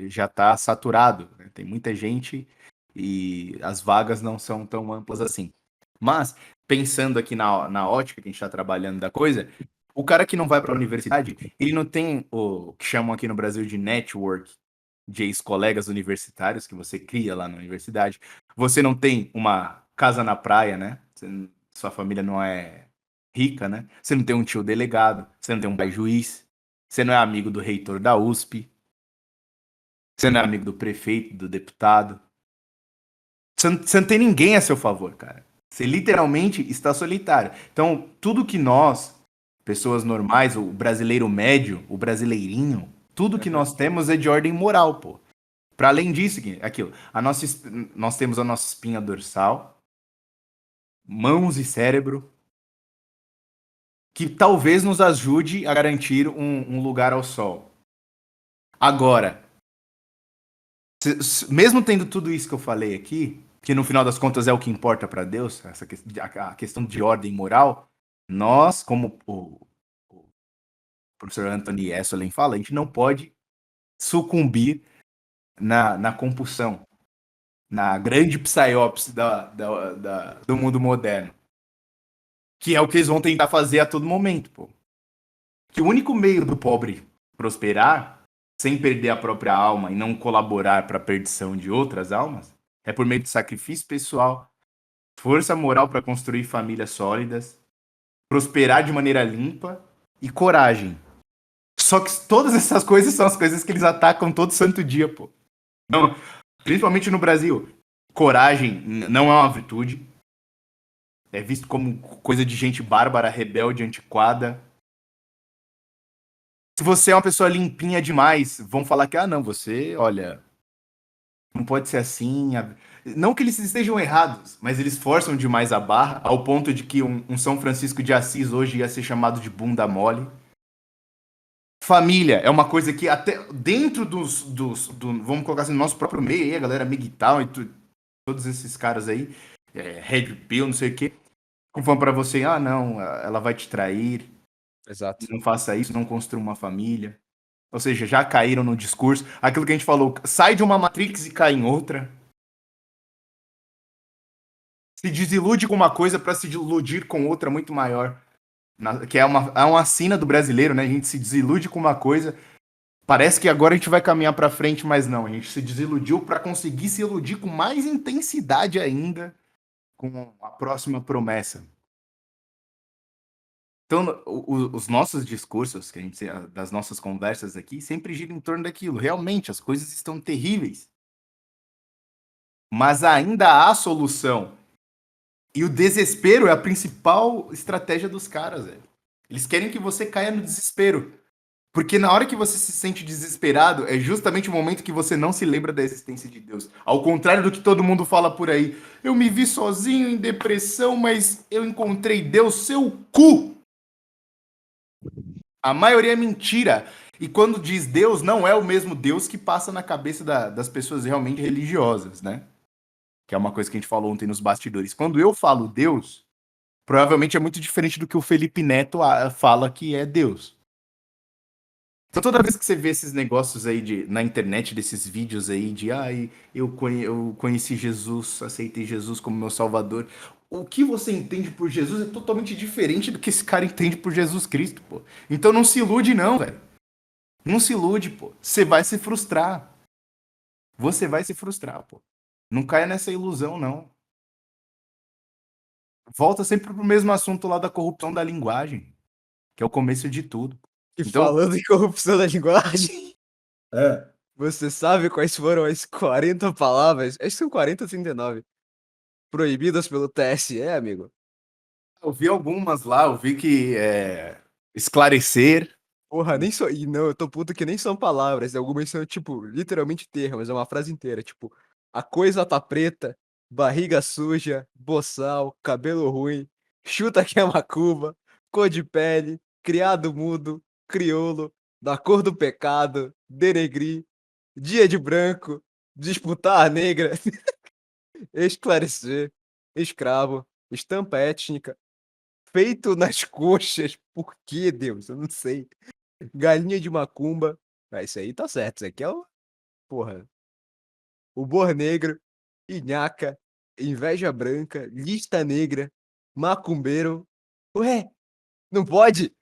já está saturado, né? Tem muita gente e as vagas não são tão amplas assim. Mas, pensando aqui na ótica que a gente está trabalhando da coisa, o cara que não vai para a universidade, ele não tem o que chamam aqui no Brasil de network de ex-colegas universitários que você cria lá na universidade. Você não tem uma casa na praia, né? Sua família não é rica, né? Você não tem um tio delegado, você não tem um pai juiz, você não é amigo do reitor da USP, você não é amigo do prefeito, do deputado. Você não tem ninguém a seu favor, cara. Você literalmente está solitário. Então, tudo que nós, pessoas normais, o brasileiro médio, o brasileirinho, tudo que Aham. nós temos é de ordem moral, pô. Para além disso, aquilo, nós temos a nossa espinha dorsal, mãos e cérebro, que talvez nos ajude a garantir um lugar ao sol. Agora, mesmo tendo tudo isso que eu falei aqui, que no final das contas é o que importa para Deus, a questão de ordem moral, nós, como o professor Anthony Esolen fala, a gente não pode sucumbir na compulsão, na grande psiopse do mundo moderno, que é o que eles vão tentar fazer a todo momento, pô. Que o único meio do pobre prosperar, sem perder a própria alma e não colaborar para a perdição de outras almas, é por meio de sacrifício pessoal, força moral para construir famílias sólidas, prosperar de maneira limpa e coragem. Só que todas essas coisas são as coisas que eles atacam todo santo dia, pô. Não, principalmente no Brasil. Coragem não é uma virtude. É visto como coisa de gente bárbara, rebelde, antiquada. Se você é uma pessoa limpinha demais, vão falar que, não, você, olha, não pode ser assim. Não que eles estejam errados, mas eles forçam demais a barra, ao ponto de que um São Francisco de Assis hoje ia ser chamado de bunda mole. Família é uma coisa que até dentro vamos colocar assim, no nosso próprio meio aí, a galera Miguel e todos esses caras aí, Red Pill, não sei o quê, falando pra você, não, ela vai te trair, Exato. não faça isso, não construa uma família. Ou seja, já caíram no discurso. Aquilo que a gente falou, sai de uma Matrix e cai em outra. Se desilude com uma coisa para se iludir com outra muito maior. Que é uma sina do brasileiro, né? A gente se desilude com uma coisa. Parece que agora a gente vai caminhar para frente, mas não. A gente se desiludiu para conseguir se iludir com mais intensidade ainda com a próxima promessa. Então, os nossos discursos, que a gente, das nossas conversas aqui, sempre giram em torno daquilo. Realmente, as coisas estão terríveis. Mas ainda há solução. E o desespero é a principal estratégia dos caras, velho. Eles querem que você caia no desespero. Porque na hora que você se sente desesperado, é justamente o momento que você não se lembra da existência de Deus. Ao contrário do que todo mundo fala por aí. Eu me vi sozinho, em depressão, mas eu encontrei Deus, seu cu! A maioria é mentira. E quando diz Deus, não é o mesmo Deus que passa na cabeça das pessoas realmente religiosas, né? Que é uma coisa que a gente falou ontem nos bastidores. Quando eu falo Deus, provavelmente é muito diferente do que o Felipe Neto fala que é Deus. Então toda vez que você vê esses negócios aí na internet, desses vídeos aí de eu conheci Jesus, aceitei Jesus como meu salvador. O que você entende por Jesus é totalmente diferente do que esse cara entende por Jesus Cristo, pô. Então não se ilude não, velho. Não se ilude, pô. Você vai se frustrar. Você vai se frustrar, pô. Não caia nessa ilusão, não. Volta sempre pro mesmo assunto lá da corrupção da linguagem, que é o começo de tudo. E Então, falando em corrupção da linguagem, é, você sabe quais foram as 40 palavras? Acho que são 40 ou 39. Proibidas pelo TSE, amigo? eu vi algumas lá, eu vi que esclarecer. Porra, nem só. E não, eu tô puto que nem são palavras. Algumas são, tipo, literalmente termos. É uma frase inteira. Tipo, a coisa tá preta, barriga suja, boçal, cabelo ruim, chuta que é macumba, cor de pele, criado mudo, crioulo, da cor do pecado, denegrir, dia de branco, disputar a negra, esclarecer, escravo, estampa étnica, feito nas coxas. Por que, Deus? Eu não sei. Galinha de macumba. Isso aí tá certo. Isso aqui é o. Porra. Humor negro, inhaca, inveja branca, lista negra, macumbeiro. Ué, não pode?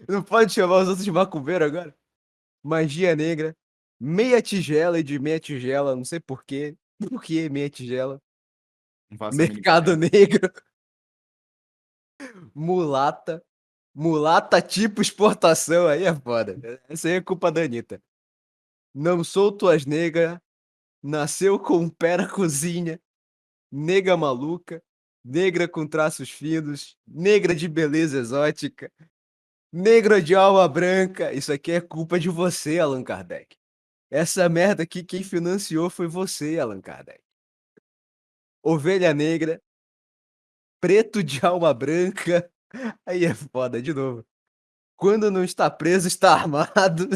Não pode chamar os outros de macumbeiro agora? Magia negra, meia tigela e de meia tigela, não sei por quê. Por que meia tigela? Não faço a mínima Mercado ideia. negro, mulata, mulata tipo exportação, aí é foda. Essa aí é culpa da Anitta. Não sou tuas nega, nasceu com um pé na cozinha, nega maluca, negra com traços finos, negra de beleza exótica, negra de alma branca. Isso aqui é culpa de você, Allan Kardec. Essa merda aqui, quem financiou foi você, Allan Kardec. Ovelha negra, preto de alma branca. Aí é foda, de novo. Quando não está preso, está armado.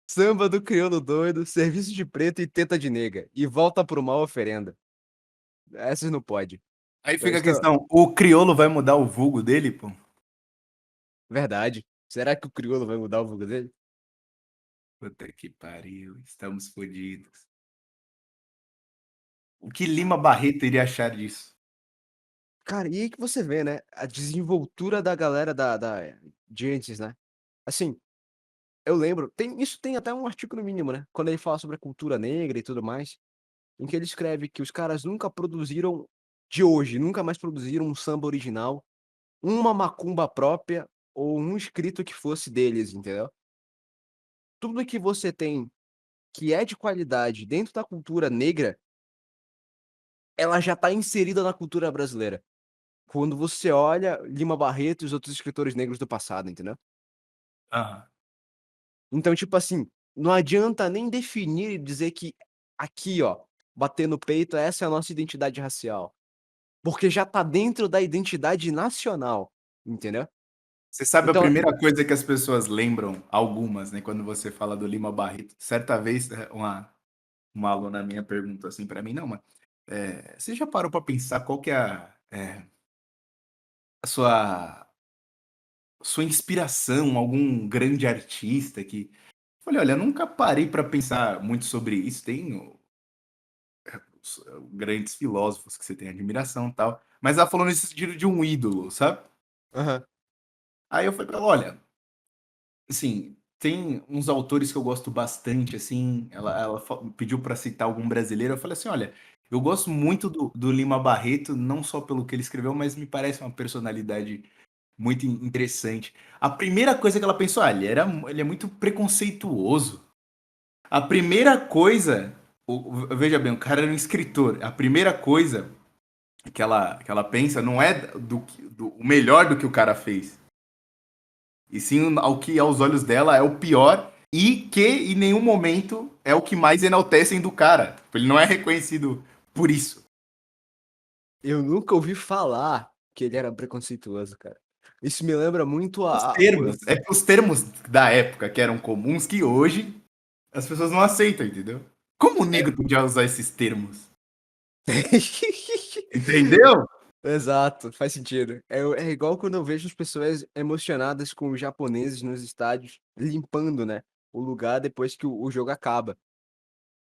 Samba do crioulo doido, serviço de preto e teta de nega. E volta pro mal oferenda. Essas não pode. Aí Mas fica a então, questão, o crioulo vai mudar o vulgo dele, pô? verdade. Será que o crioulo vai mudar o vulgo dele? Puta que pariu, estamos fodidos. O que Lima Barreto iria achar disso? Cara, e aí que você vê, né? A desenvoltura da galera de antes, né? Assim, eu lembro, isso tem até um artigo no mínimo, né? Quando ele fala sobre a cultura negra e tudo mais, em que ele escreve que os caras nunca produziram, de hoje, nunca mais produziram um samba original, uma macumba própria ou um escrito que fosse deles, entendeu? Tudo que você tem que é de qualidade dentro da cultura negra, ela já tá inserida na cultura brasileira. Quando você olha Lima Barreto e os outros escritores negros do passado, entendeu? Aham. Então, tipo assim, não adianta nem definir e dizer que aqui, ó, bater no peito, essa é a nossa identidade racial. Porque já tá dentro da identidade nacional, entendeu? Você sabe a Então, primeira coisa que as pessoas lembram, algumas, né, quando você fala do Lima Barreto? Certa vez, uma aluna minha perguntou assim pra mim, não, mas você já parou pra pensar qual que é a sua inspiração, algum grande artista que... Eu falei, olha, eu nunca parei pra pensar muito sobre isso, tem grandes filósofos que você tem admiração e tal, mas ela falou nesse sentido de um ídolo, sabe? aham, Aí eu falei pra ela, olha, assim, tem uns autores que eu gosto bastante, assim, ela pediu pra citar algum brasileiro, eu falei assim, olha, eu gosto muito do Lima Barreto, não só pelo que ele escreveu, mas me parece uma personalidade muito interessante. A primeira coisa que ela pensou, ele é muito preconceituoso. A primeira coisa, veja bem, o cara era um escritor. A primeira coisa que ela pensa não é o melhor do que o cara fez, e sim ao que aos olhos dela é o pior e que em nenhum momento é o que mais enaltecem do cara. Ele não é reconhecido por isso. eu nunca ouvi falar que ele era preconceituoso, cara. Isso me lembra muito Os termos, é que os termos da época que eram comuns que hoje as pessoas não aceitam, entendeu? Como o negro podia usar esses termos? Entendeu? Exato, faz sentido. É igual quando eu vejo as pessoas emocionadas com os japoneses nos estádios limpando, né, o lugar depois que o jogo acaba.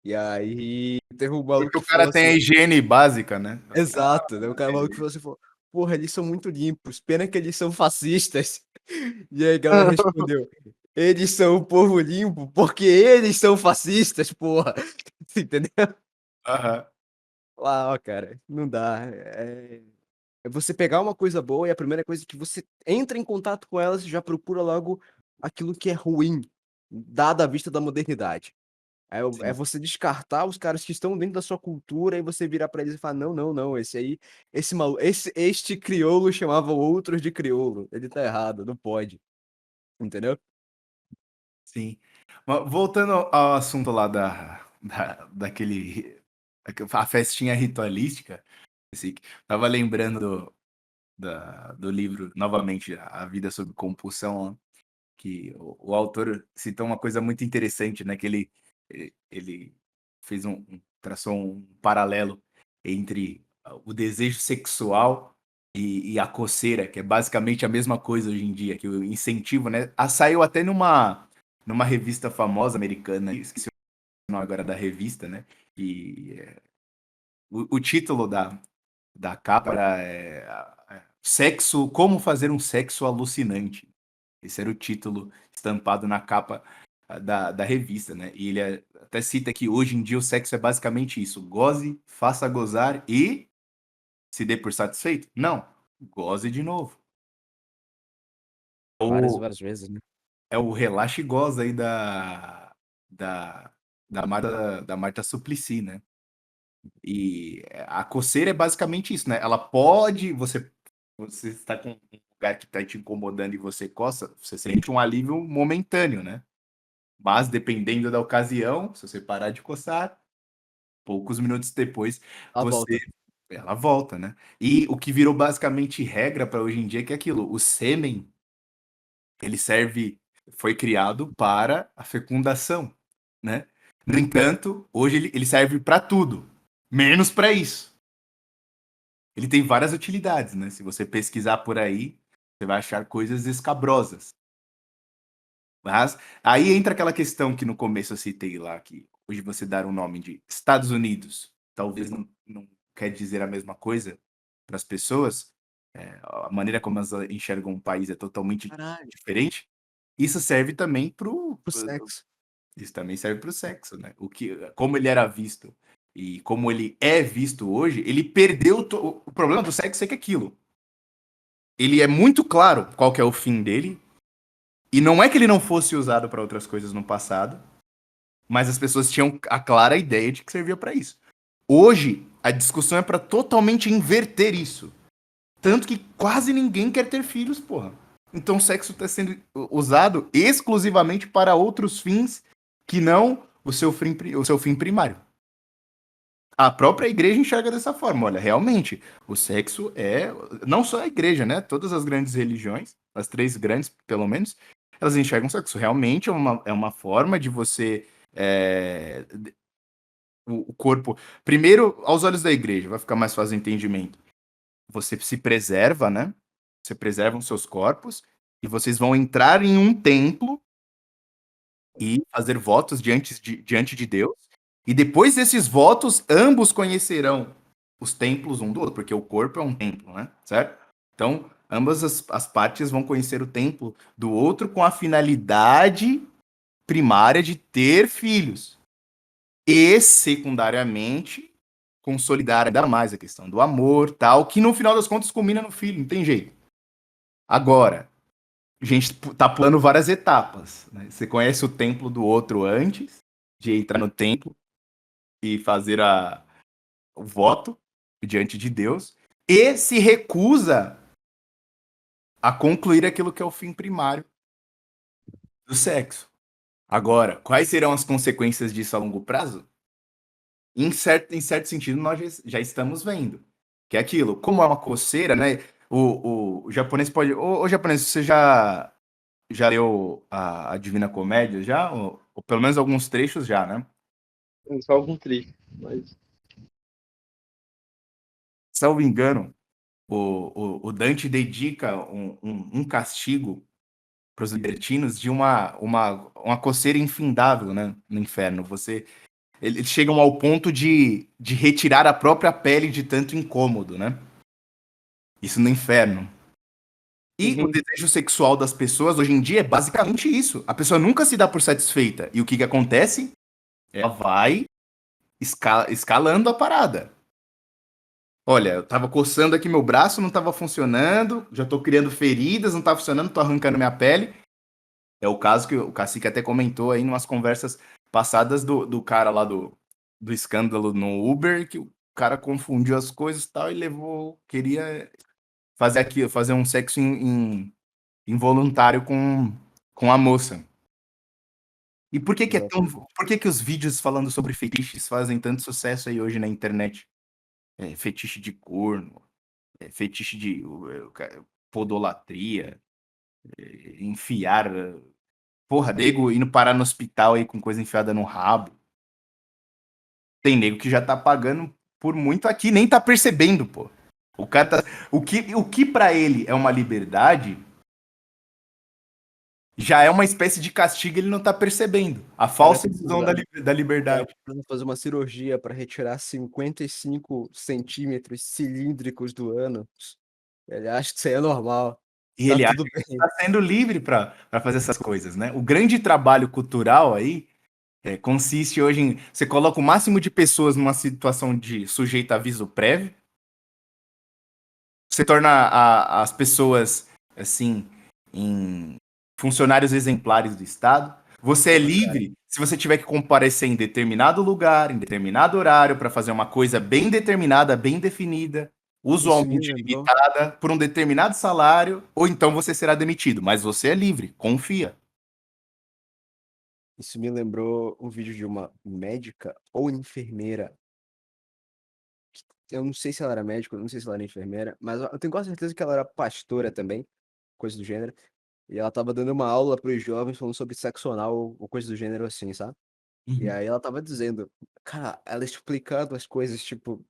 E aí teve um maluco Porque o que falou cara tem a assim, higiene básica, né? exato, né, o cara maluco que falou assim, falou, porra, eles são muito limpos, pena que eles são fascistas. E aí a galera respondeu, eles são o povo limpo porque eles são fascistas, porra. Entendeu? Aham. Ó, cara, não dá. É você pegar uma coisa boa e a primeira coisa que você entra em contato com ela, você já procura logo aquilo que é ruim, dada a vista da modernidade. É Sim. você descartar os caras que estão dentro da sua cultura e você virar pra eles e falar: não, não, não, esse aí, este crioulo chamava outros de crioulo. Ele tá errado, não pode. Entendeu? Sim. Mas voltando ao assunto lá a festinha ritualística, assim, tava lembrando do livro, novamente, A Vida Sob Compulsão, que o autor citou uma coisa muito interessante, né? Que ele fez traçou um paralelo entre o desejo sexual e a coceira, que é basicamente a mesma coisa hoje em dia, que o incentivo, né? Saiu até numa revista famosa americana, esqueci o nome agora da revista, né? E o título da capa era Sexo, Como Fazer um Sexo Alucinante. Esse era o título estampado na capa da revista, né? E ele até cita que hoje em dia o sexo é basicamente isso: goze, faça gozar e se dê por satisfeito? Não, goze de novo. Várias, Ou várias vezes, né? é o relaxa e goza aí da, da Marta Suplicy, né? E a coceira é basicamente isso, né? Ela pode, você está com um lugar que está te incomodando e você coça, você sente um alívio momentâneo, né? Mas dependendo da ocasião, se você parar de coçar, poucos minutos depois A você volta. ela volta, né? E o que virou basicamente regra para hoje em dia é que é aquilo, o sêmen, ele serve foi criado para a fecundação, né? No entanto, hoje ele serve para tudo, menos para isso. Ele tem várias utilidades, né? Se você pesquisar por aí, você vai achar coisas escabrosas. Mas aí entra aquela questão que no começo eu citei lá, que hoje você dar um nome de Estados Unidos, talvez não quer dizer a mesma coisa para as pessoas, a maneira como elas enxergam um país é totalmente Caralho, diferente. Isso serve também pro sexo. isso também serve para o sexo, né? Como ele era visto e como ele é visto hoje, ele perdeu o problema do sexo é que é aquilo. Ele é muito claro qual que é o fim dele, e não é que ele não fosse usado para outras coisas no passado, mas as pessoas tinham a clara ideia de que servia para isso. Hoje, a discussão é para totalmente inverter isso. Tanto que quase ninguém quer ter filhos, porra. Então o sexo está sendo usado exclusivamente para outros fins que não o seu fim primário. A própria igreja enxerga dessa forma. Olha, realmente, o sexo é. Não só a igreja, né? Todas as grandes religiões, as três grandes, pelo menos, elas enxergam o sexo. Realmente é uma forma de você. O corpo. Primeiro, aos olhos da igreja, vai ficar mais fácil o entendimento. Você se preserva, né? Você preserva os seus corpos e vocês vão entrar em um templo e fazer votos diante de Deus. E depois desses votos, ambos conhecerão os templos um do outro, porque o corpo é um templo, né? Certo? Então, ambas as partes vão conhecer o templo do outro com a finalidade primária de ter filhos. E, secundariamente, consolidar ainda mais a questão do amor, tal, que no final das contas culmina no filho, não tem jeito. Agora, a gente tá pulando várias etapas, né? Você conhece o templo do outro antes de entrar no templo e fazer o voto diante de Deus e se recusa a concluir aquilo que é o fim primário do sexo. Agora, quais serão as consequências disso a longo prazo? Em certo sentido, nós já estamos vendo. Que é aquilo, como é uma coceira, né? O japonês pode. Ô, japonês, você já leu a Divina Comédia já? Ou pelo menos alguns trechos já, né? Só algum trecho, mas Salvo engano, o Dante dedica um castigo para os libertinos de uma coceira infindável, né? No inferno. Eles chegam ao ponto de retirar a própria pele de tanto incômodo, né? Isso no inferno. E o uhum. desejo sexual das pessoas hoje em dia é basicamente isso. A pessoa nunca se dá por satisfeita. E o que acontece? Ela vai escalando a parada. Olha, eu tava coçando aqui meu braço, não tava funcionando, já tô criando feridas, não tá funcionando, tô arrancando minha pele. É o caso que o Cacique até comentou aí em umas conversas passadas do cara lá do escândalo no Uber, que o cara confundiu as coisas e tal e queria fazer aquilo, fazer um sexo involuntário com a moça. E Exatamente. por que os vídeos falando sobre fetiches fazem tanto sucesso aí hoje na internet? Fetiche de corno, fetiche de podolatria, enfiar, porra, nego indo parar no hospital aí com coisa enfiada no rabo. Tem nego que já tá pagando por muito aqui, nem tá percebendo, pô. O cara tá, o que para ele é uma liberdade, já é uma espécie de castigo, ele não tá percebendo. A O cara falsa ilusão precisando, da o cara liberdade. precisando fazer uma cirurgia para retirar 55 centímetros cilíndricos do ânus. Ele acha que isso aí é normal. E Tá ele acha tudo que bem. está sendo livre para fazer essas coisas, né? O grande trabalho cultural aí consiste hoje em você coloca o máximo de pessoas numa situação de sujeito a aviso prévio, você torna as pessoas assim em funcionários exemplares do Estado. Você é Porra, cara. livre se você tiver que comparecer em determinado lugar, em determinado horário, para fazer uma coisa bem determinada, bem definida, Isso me usualmente lembrou. limitada, por um determinado salário, ou então você será demitido. Mas você é livre, confia. Isso me lembrou um vídeo de uma médica ou enfermeira. Eu não sei se ela era médica, eu não sei se ela era enfermeira, mas eu tenho quase certeza que ela era pastora também, coisa do gênero. E ela tava dando uma aula para os jovens falando sobre sexo anal ou coisa do gênero assim, sabe? E Uhum. aí ela tava dizendo, cara, ela explicando as coisas, tipo,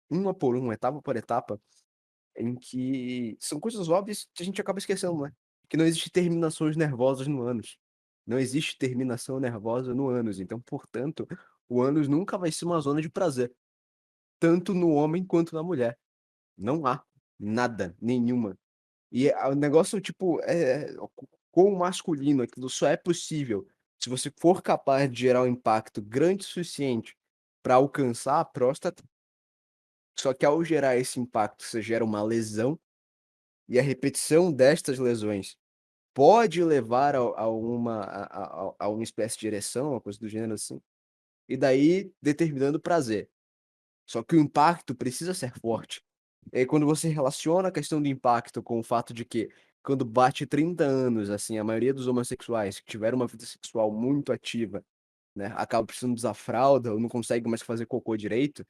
uma por uma, etapa por etapa, em que são coisas óbvias que a gente acaba esquecendo, né? Que não existe terminações nervosas no ânus. Não existe terminação nervosa no ânus. Então, portanto, o ânus nunca vai ser uma zona de prazer, tanto no homem quanto na mulher. Não há nada, nenhuma. E o negócio, tipo, com o masculino, aquilo só é possível se você for capaz de gerar um impacto grande o suficiente para alcançar a próstata. Só que ao gerar esse impacto, você gera uma lesão, e a repetição destas lesões pode levar a uma espécie de ereção, uma coisa do gênero assim, e daí determinando prazer. Só que o impacto precisa ser forte. E aí quando você relaciona a questão do impacto com o fato de que quando bate 30 anos, assim, a maioria dos homossexuais que tiveram uma vida sexual muito ativa, né, acaba precisando usar fralda ou não consegue mais fazer cocô direito,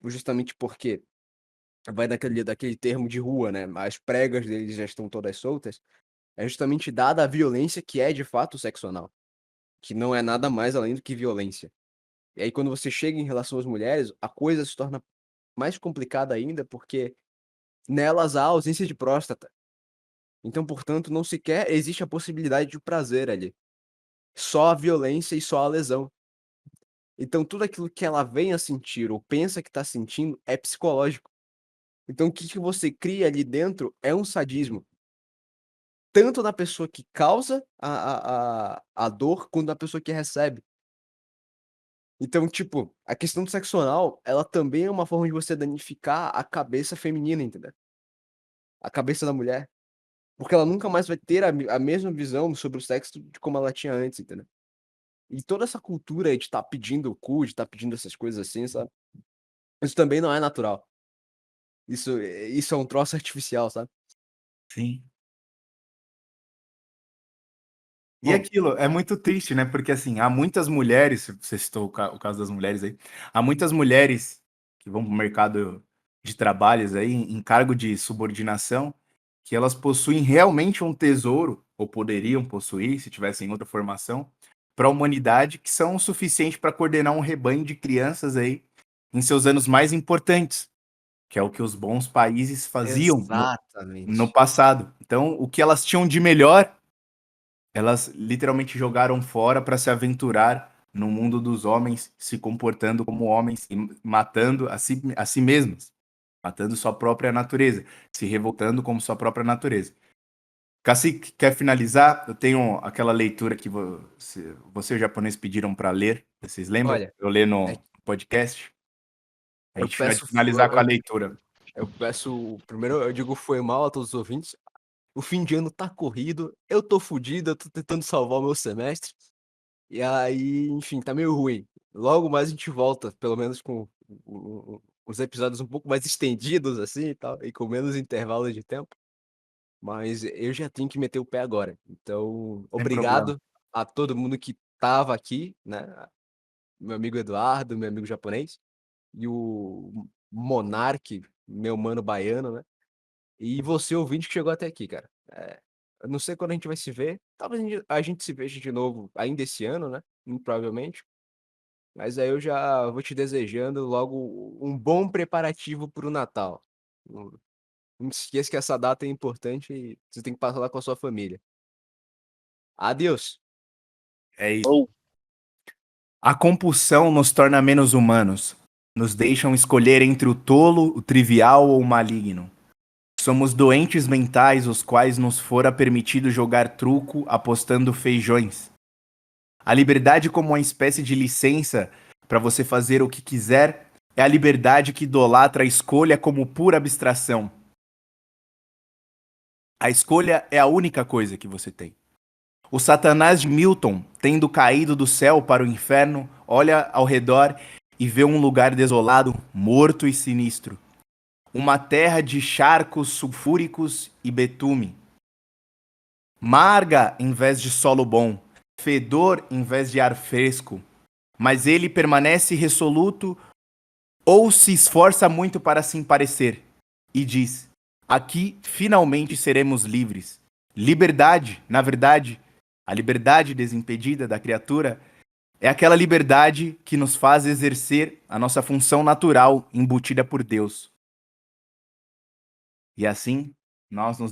justamente porque vai daquele termo de rua, né, as pregas deles já estão todas soltas, é justamente dada a violência que é de fato o sexo anal, que não é nada mais além do que violência. E aí quando você chega em relação às mulheres, a coisa se torna mais complicada ainda, porque nelas há ausência de próstata. Então, portanto, não sequer existe a possibilidade de prazer ali. Só a violência e só a lesão. Então, tudo aquilo que ela vem a sentir ou pensa que está sentindo é psicológico. Então, o que que você cria ali dentro é um sadismo. Tanto na pessoa que causa a dor, quanto na pessoa que recebe. Então, tipo, a questão do sexo anal, ela também é uma forma de você danificar a cabeça feminina, entendeu? A cabeça da mulher. Porque ela nunca mais vai ter a mesma visão sobre o sexo de como ela tinha antes, entendeu? E toda essa cultura aí de estar pedindo o cu, de estar pedindo essas coisas assim, sabe? Isso também não é natural. Isso é um troço artificial, sabe? Sim. E Bom, aquilo é muito triste, né? Porque assim, há muitas mulheres, você citou o caso das mulheres aí, há muitas mulheres que vão para o mercado de trabalhos aí, em cargo de subordinação, que elas possuem realmente um tesouro, ou poderiam possuir, se tivessem outra formação, para a humanidade, que são o suficiente para coordenar um rebanho de crianças aí em seus anos mais importantes, que é o que os bons países faziam no exatamente. passado. Então, o que elas tinham de melhor elas literalmente jogaram fora para se aventurar no mundo dos homens, se comportando como homens e matando a si mesmas, matando sua própria natureza, se revoltando como sua própria natureza. Cacique, quer finalizar? Eu tenho aquela leitura que você e o japonês pediram para ler, vocês lembram? Olha, Eu ler é no podcast. A eu gente vai peço finalizar com a leitura. eu peço primeiro eu digo foi mal a todos os ouvintes. O fim de ano tá corrido, eu tô fudido, eu tô tentando salvar o meu semestre. E aí, enfim, tá meio ruim. Logo mais a gente volta, pelo menos com os episódios um pouco mais estendidos, assim, e tal, e com menos intervalo de tempo. Mas eu já tenho que meter o pé agora. Então, Sem problema. obrigado a todo mundo que estava aqui, né? Meu amigo Eduardo, meu amigo japonês, e o Monark, meu mano baiano, né? E você, ouvinte, que chegou até aqui, cara. Eu não sei quando a gente vai se ver. Talvez a gente se veja de novo ainda esse ano, né? Provavelmente. Mas aí eu já vou te desejando logo um bom preparativo para o Natal. Não não se esqueça que essa data é importante e você tem que passar lá com a sua família. Adeus. É isso. Ou A compulsão nos torna menos humanos, nos deixam escolher entre o tolo, o trivial ou o maligno. Somos doentes mentais os quais nos fora permitido jogar truco apostando feijões. A liberdade como uma espécie de licença para você fazer o que quiser é a liberdade que idolatra a escolha como pura abstração. A escolha é a única coisa que você tem. O Satanás de Milton, tendo caído do céu para o inferno, olha ao redor e vê um lugar desolado, morto e sinistro. Uma terra de charcos sulfúricos e betume. Marga em vez de solo bom, fedor em vez de ar fresco. Mas ele permanece resoluto ou se esforça muito para se parecer e diz: aqui finalmente seremos livres. Liberdade, na verdade, a liberdade desimpedida da criatura é aquela liberdade que nos faz exercer a nossa função natural embutida por Deus. E assim, nós nos